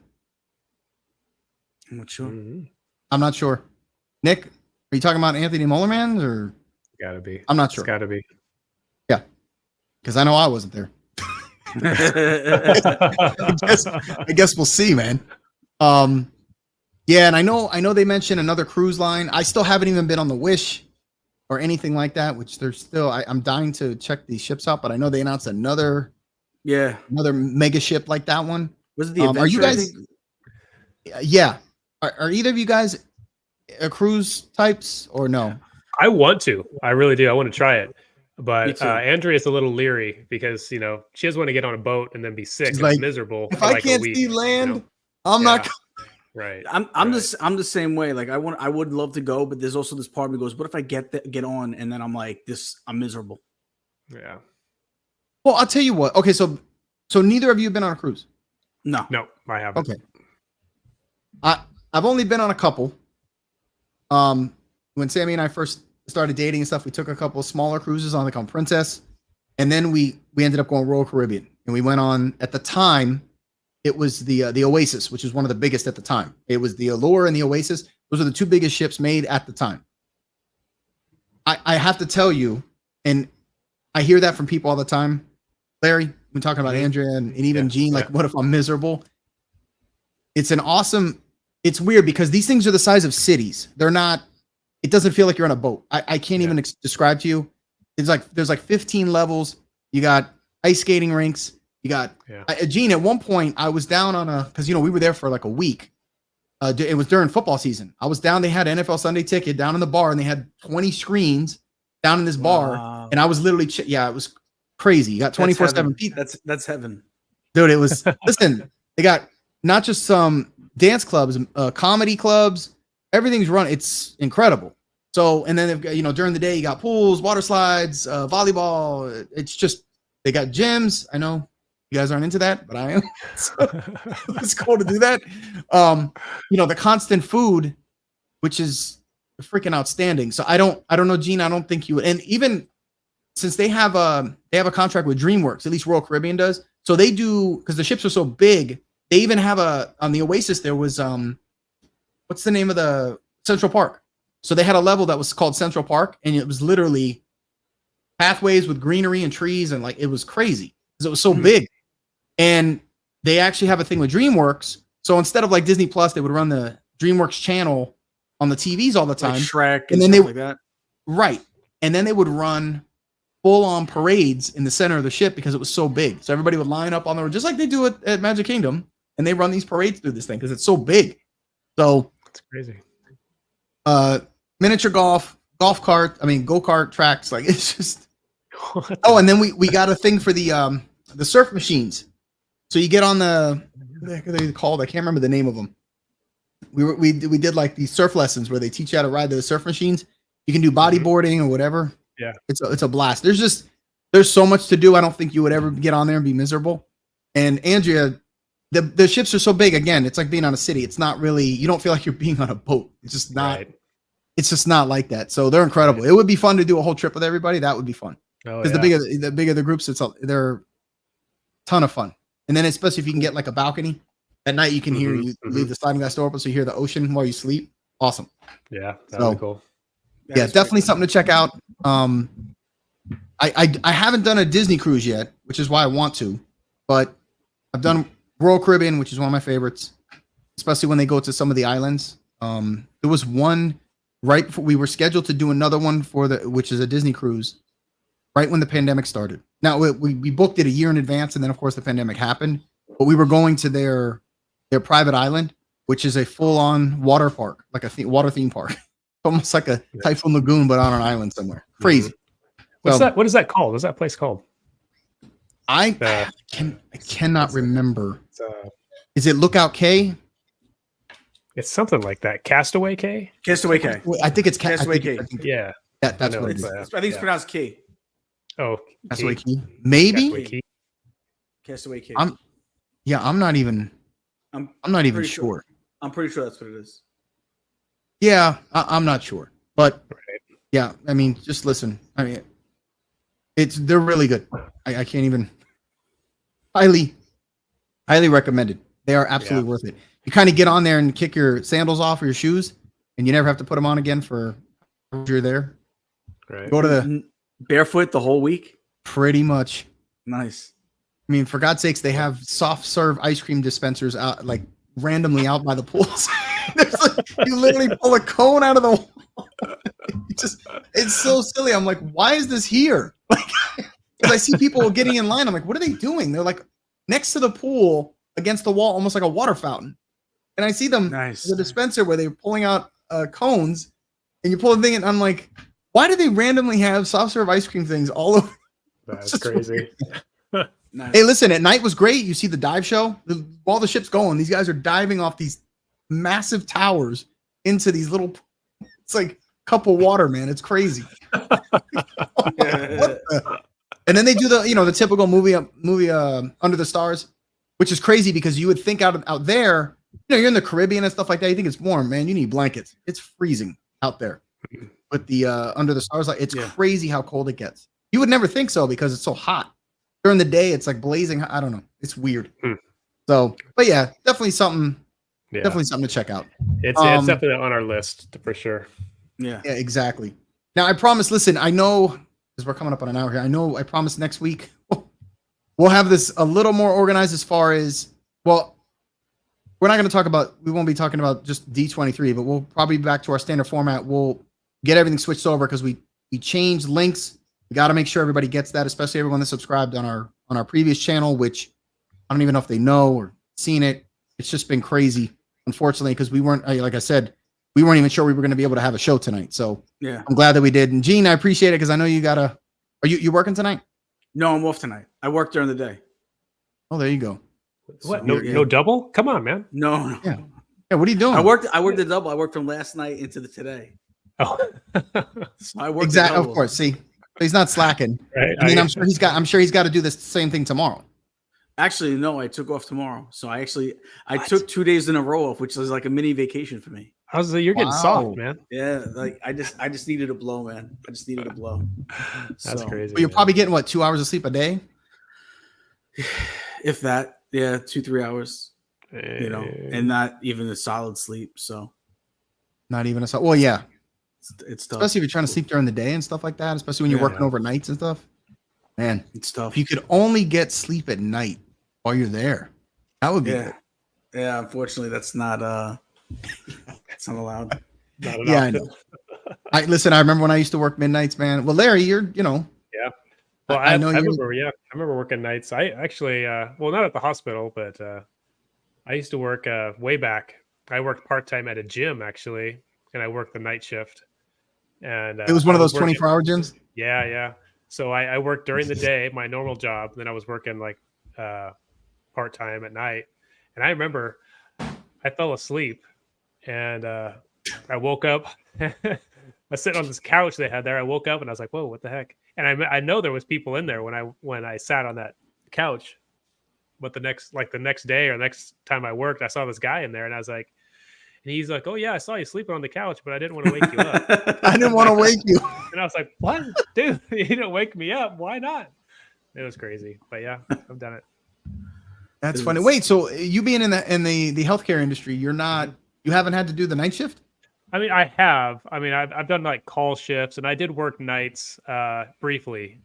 I'm not sure. Mhm. I'm not sure. Nick, are you talking about Anthony Mullerman or? Gotta be. I'm not It's sure. gotta be. Because I know I wasn't there. I guess we'll see, man. Yeah, and I know they mentioned another cruise line. I still haven't even been on the Wish or anything like that, which they're still I'm dying to check these ships out, but I know they announced another mega ship like that one. Was it the Are you Adventure, I guys think? Yeah. Are either of you guys cruise types or no? I want to. I really do. I want to try it. Me But too. Andrea's a little leary because she doesn't want to get on a boat and then be sick She's and like, miserable. If for I like a can't week, see land, know? I'm not Right. I'm Right. I'm the same way. Like I would love to go, but there's also this part of me goes, what if I get on and then I'm like I'm miserable. Yeah. Well, I'll tell you what. Okay, so neither of you have been on a cruise. No. No, I haven't. Okay. I've only been on a couple. When Sammy and I first started dating and stuff, we took a couple of smaller cruises on Princess, and then we ended up going Royal Caribbean, and we went on, at the time, it was the Oasis, which is one of the biggest at the time. It was the Allure and the Oasis. Those are the two biggest ships made at the time. I have to tell you, and I hear that from people all the time. Larry, we're talking about Andrea and even Gene, like, what if I'm miserable? It's weird because these things are the size of cities. They're not, it doesn't feel like you're on a boat. I can't even describe to you. It's like, there's like 15 levels. You got ice skating rinks. You got, Gene, at one point I was down on because, we were there for like a week. It was during football season. I was down. They had NFL Sunday Ticket down in the bar, and they had 20 screens down in this bar. And I was literally, it was crazy. You got 24/7 people. That's heaven, dude. It was. Listen, they got not just some dance clubs, comedy clubs. Everything's run. It's incredible. So, and then they've got, during the day you got pools, water slides, volleyball. It's just, they got gyms. I know you guys aren't into that, but I am. So it's cool to do that. The constant food, which is freaking outstanding. So I don't know, Gene. I don't think you would. And even since they have a contract with DreamWorks, at least Royal Caribbean does. So they do, because the ships are so big. They even have on the Oasis. There was what's the name of the Central Park? So they had a level that was called Central Park, and it was literally pathways with greenery and trees, and like, it was crazy because it was so big. And they actually have a thing with DreamWorks. So instead of like Disney Plus, they would run the DreamWorks channel on the TVs all the time. Like Shrek and then they like that. Right. And then they would run full-on parades in the center of the ship because it was so big. So everybody would line up on the road, just like they do at Magic Kingdom, and they run these parades through this thing because it's so big. So it's crazy. Miniature golf cart, go-kart tracks, like, it's just oh, and then we got a thing for the surf machines. So you get on what the heck are they called? I can't remember the name of them. We did like these surf lessons where they teach you how to ride the surf machines. You can do bodyboarding or whatever. Yeah. It's a blast. There's so much to do. I don't think you would ever get on there and be miserable. And Andrea, the ships are so big. Again, it's like being on a city. It's not really, you don't feel like you're being on a boat. It's just not, It's just not like that. So they're incredible. Right. It would be fun to do a whole trip with everybody. That would be fun. Because the bigger the groups, they're a ton of fun. And then especially if you can get like a balcony at night, you can hear, you leave the sliding glass door open so you hear the ocean while you sleep. Awesome. Yeah, that'd be cool. Yeah, definitely something to check out. I haven't done a Disney cruise yet, which is why I want to, but I've done Royal Caribbean, which is one of my favorites, especially when they go to some of the islands. There was one right before we were scheduled to do another one which is a Disney cruise, right when the pandemic started. Now we booked it a year in advance, and then of course the pandemic happened. But we were going to their private island, which is a full-on water park, like a water theme park, almost like a Typhoon Lagoon, but on an island somewhere. Crazy. What's that? What is that called? What's that place called? I cannot remember. Is it Lookout Cay? It's something like that. Castaway Cay? Castaway Cay. I think it's Castaway Cay. Yeah. That's what it is. I think it's pronounced Cay. Oh, Castaway Cay. Maybe. Castaway Cay. I'm not even sure. I'm pretty sure that's what it is. Yeah, I'm not sure. But yeah, I mean, just listen. I mean, they're really good. I can't even highly recommended. They are absolutely worth it. You kind of get on there and kick your sandals off or your shoes, and you never have to put them on again for you're there. Right. Go to the barefoot the whole week. Pretty much. Nice. I mean, for God's sakes, they have soft serve ice cream dispensers out like randomly out by the pools. You literally pull a cone out of the wall. It's so silly. I'm like, why is this here? Like, because I see people getting in line. I'm like, what are they doing? They're like next to the pool against the wall, almost like a water fountain. And I see them the dispenser where they're pulling out cones, and you pull the thing, and I'm like, why do they randomly have soft serve ice cream things all over? That's crazy. Nice. Hey, listen, at night was great. You see the dive show. While the ship's going, these guys are diving off these massive towers into these little. It's like a cup of water, man. It's crazy. And then they do the typical movie Under the Stars, which is crazy because you would think out there, you're in the Caribbean and stuff like that. You think it's warm, man. You need blankets. It's freezing out there with the under the stars. Like it's Yeah. crazy how cold it gets. You would never think so because it's so hot. During the day, it's like blazing hot. I don't know. It's weird. So, but yeah, definitely something. Yeah. Definitely something to check out. It's definitely on our list for sure. Yeah. Yeah, exactly. Now I promise. Listen, I know because we're coming up on an hour here. I promise next week we'll have this a little more organized as far as well. We're not going to talk about. We won't be talking about just D23, but we'll probably be back to our standard format. We'll get everything switched over because we changed links. We got to make sure everybody gets that, especially everyone that subscribed on our previous channel, which I don't even know if they know or seen it. It's just been crazy, unfortunately, because we weren't, like I said, we weren't even sure we were going to be able to have a show tonight. So Yeah. I'm glad that we did. And Gene, I appreciate it because I know you gotta. Are you working tonight? No, I'm off tonight. I work during the day. Oh, there you go. What? So, No, yeah. no double? Come on, man. No. Yeah. Yeah. What are you doing? I worked the double. I worked from last night into the today. Oh, So I worked Exactly. the Of double. course. See, he's not slacking. right. I mean, I'm sure he's got to do the same thing tomorrow. Actually, no, I took off tomorrow. So I took 2 days in a row off, which was like a mini vacation for me. You're getting Wow. soft, man. Yeah, like I just needed a blow, man. I just needed a blow. That's So, crazy. But you're man. probably getting what 2 hours of sleep a day. If that, yeah, 2-3 hours, and not even a solid sleep. So Not even a. Well, yeah. it's tough. Especially if you're trying to sleep during the day and stuff like that. Especially when you're Yeah. working overnights and stuff. Man, It's tough. if you could only get sleep at night while you're there, that would be. Yeah, yeah. Unfortunately, that's not it's not allowed. Not an Yeah, I option. know. I remember when I used to work midnights, man. Well, Larry, you're. Well, I I know you- remember. Yeah, I remember working nights. I actually, well, not at the hospital, but I used to work way back. I worked part time at a gym actually, and I worked the night shift. And It was one of I those 24-hour gyms. Yeah, yeah. So I worked during the day, my normal job. Then I was working like part time at night. And I remember I fell asleep, and I woke up. I was sitting on this couch they had there. I woke up and I was like, "Whoa, what the heck?" And I know there was people in there when I sat on that couch. But the next day or next time I worked, I saw this guy in there, and I was like, and he's like, "Oh yeah, I saw you sleeping on the couch, but I didn't want to wake you up." I didn't want to wake you. And I was like, "What, dude? You didn't wake me up. Why not?" It was crazy, but yeah, I've done it. That's funny. Wait, so you being in the healthcare industry, you haven't had to do the night shift? I mean, I have. I mean, I've done like call shifts, and I did work nights briefly,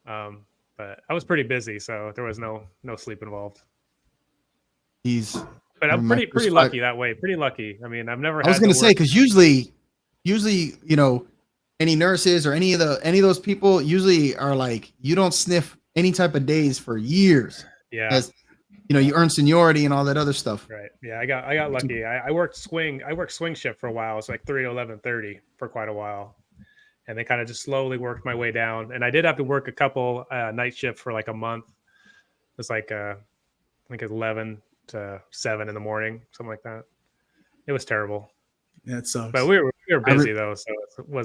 but I was pretty busy, so there was no sleep involved. But I'm my pretty first lucky that way. Pretty lucky. I mean, I've never. I was going to say because usually, any nurses or any of those people usually are like you don't sniff any type of days for years. Yeah. As you earn seniority and all that other stuff. Right. Yeah, I got lucky. I worked swing shift for a while. It's like 3 to 11:30 for quite a while. And then kind of just slowly worked my way down. And I did have to work a couple night shift for like a month. It was like I think it's 11 to 7 in the morning, something like that. It was terrible. Yeah, it sucks. But we were busy though, so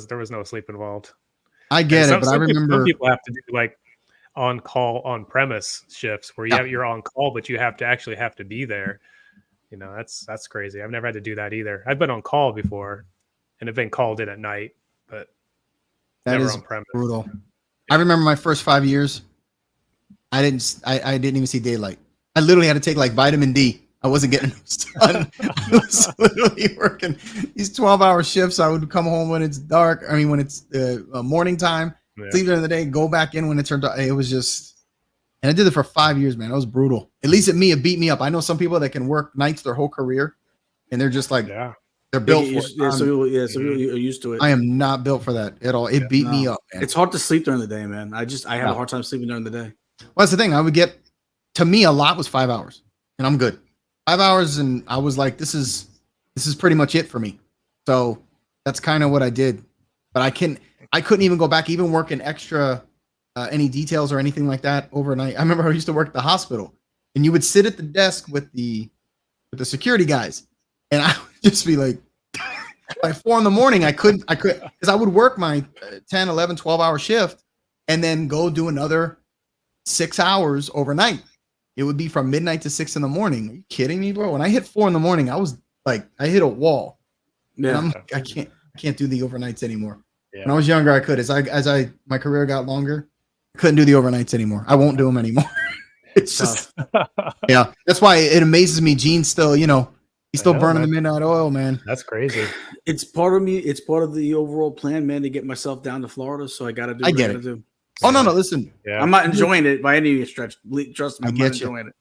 there was no sleep involved. I get it, but I remember some people have to do like on call on premise shifts where you're on call, but you have to be there. That's crazy. I've never had to do that either. I've been on call before and have been called in at night, but that never is on premise. brutal. I remember my first 5 years. I didn't even see daylight. I literally had to take like vitamin D. I wasn't getting sun. I was literally working these 12-hour shifts. I would come home when it's dark. I mean, when it's morning time. Yeah. Sleep during the day, go back in when it turned out. It was just, and I did it for 5 years, man. It was brutal. At least it beat me up. I know some people that can work nights their whole career, and they're just like, they're built for it. Yeah, some people are used to it. I am not built for that at all. It beat me up, man. It's hard to sleep during the day, man. I have a hard time sleeping during the day. Well, that's the thing. I would get, to me, a lot was 5 hours, and I'm good. 5 hours, and I was like, this is pretty much it for me. So that's kind of what I did. But I couldn't even go back, even working extra, any details or anything like that overnight. I remember I used to work at the hospital, and you would sit at the desk with the security guys, and I would just be like, by 4 a.m, I couldn't, because I would work my 10, 11, 12-hour shift and then go do another 6 hours overnight. It would be from midnight to 6 a.m. Are you kidding me, bro? When I hit 4 a.m, I was like, I hit a wall. Yeah, I can't. I can't do the overnights anymore. Yeah. When I was younger, I could. As my career got longer, I couldn't do the overnights anymore. I won't do them anymore. It's just, yeah. That's why it amazes me. Gene's still, he's still burning the midnight oil, man. That's crazy. It's part of me. It's part of the overall plan, man, to get myself down to Florida. So I got to do what I got to do. Oh, no, listen. Yeah. I'm not enjoying it by any stretch. Trust me, I'm not enjoying it.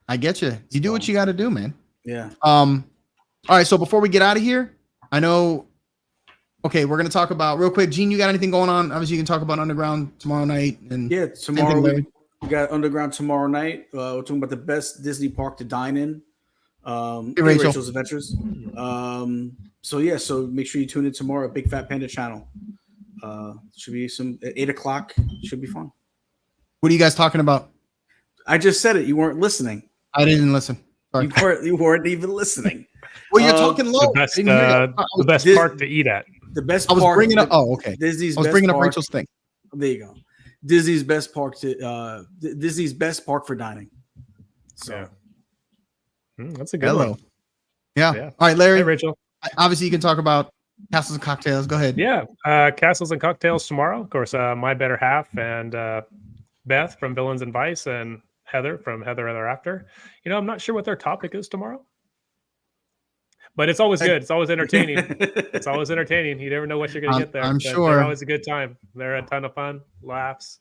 I get you. You do what you got to do, man. Yeah. All right. So before we get out of here, I know. Okay, we're gonna talk about real quick. Gene, you got anything going on? Obviously, you can talk about Underground tomorrow night. And yeah, tomorrow we got Underground tomorrow night. We're talking about the best Disney park to dine in. Hey, Rachel's Adventures. So make sure you tune in tomorrow at Big Fat Panda channel. Should be at 8:00. Should be fun. What are you guys talking about? I just said it. You weren't listening. I didn't listen. Sorry. You weren't even listening. Well, you're talking low. The best park to eat at. The best. I was park, bringing up. Oh, okay. Disney's. I was best bringing park, up Rachel's thing. There you go. Disney's best park to Disney's best park for dining. So that's a good one. Yeah. All right, Larry. Hey, Rachel. Obviously, you can talk about Castles and Cocktails. Go ahead. Yeah. Castles and Cocktails tomorrow. Of course, my better half and Beth from Villains and Vice and Heather from Heather Ever After. I'm not sure what their topic is tomorrow. But it's always good. It's always entertaining. It's always entertaining. You never know what you're going to get there. I'm sure. They're always a good time. They're a ton of fun, laughs.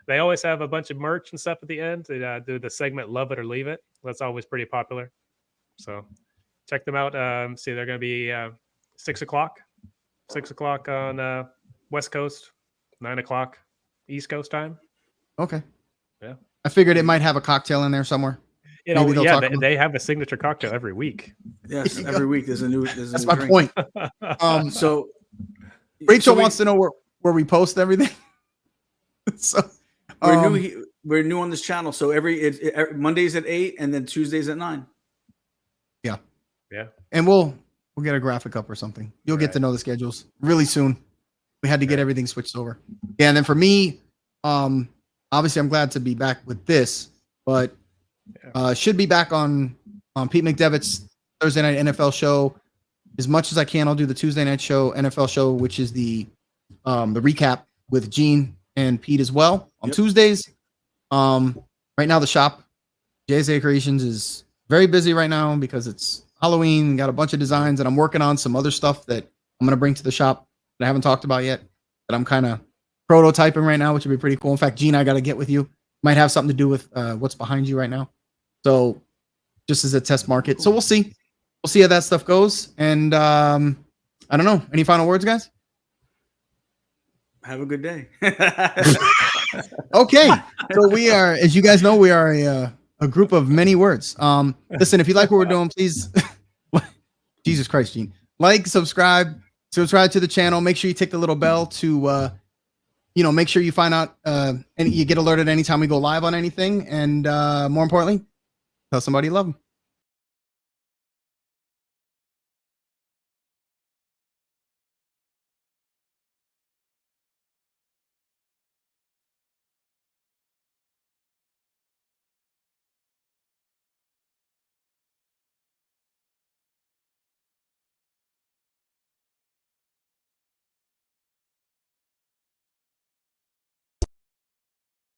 They always have a bunch of merch and stuff at the end. They do the segment Love It or Leave It. That's always pretty popular. So check them out. See, they're going to be 6 o'clock. 6 o'clock on West Coast, 9 o'clock East Coast time. Okay. Yeah. I figured it might have a cocktail in there somewhere. They have a signature cocktail every week. Yes, every week there's a new. That's my point. So Rachel wants to know where we post everything. So we're new on this channel. So every Mondays at 8 and then Tuesdays at 9. Yeah. Yeah. And we'll get a graphic up or something. You'll get to know the schedules really soon. We had to get everything switched over. Yeah, and then for me, obviously I'm glad to be back with this, but should be back on Pete McDevitt's Thursday night NFL show. As much as I can, I'll do the Tuesday night show, NFL show, which is the recap with Gene and Pete as well on Tuesdays. Right now the shop, JSA Creations, is very busy right now because it's Halloween. Got a bunch of designs, and I'm working on some other stuff that I'm going to bring to the shop that I haven't talked about yet, that I'm kind of prototyping right now, which would be pretty cool. In fact, Gene, I got to get with you. Might have something to do with what's behind you right now. So just as a test market. So we'll see. We'll see how that stuff goes. And I don't know. Any final words, guys? Have a good day. Okay. So we are, as you guys know, we are a group of many words. Listen, if you like what we're doing, please, Jesus Christ, Gene, subscribe to the channel. Make sure you tick the little bell to, make sure you find out and you get alerted anytime we go live on anything. And more importantly, tell somebody you love them.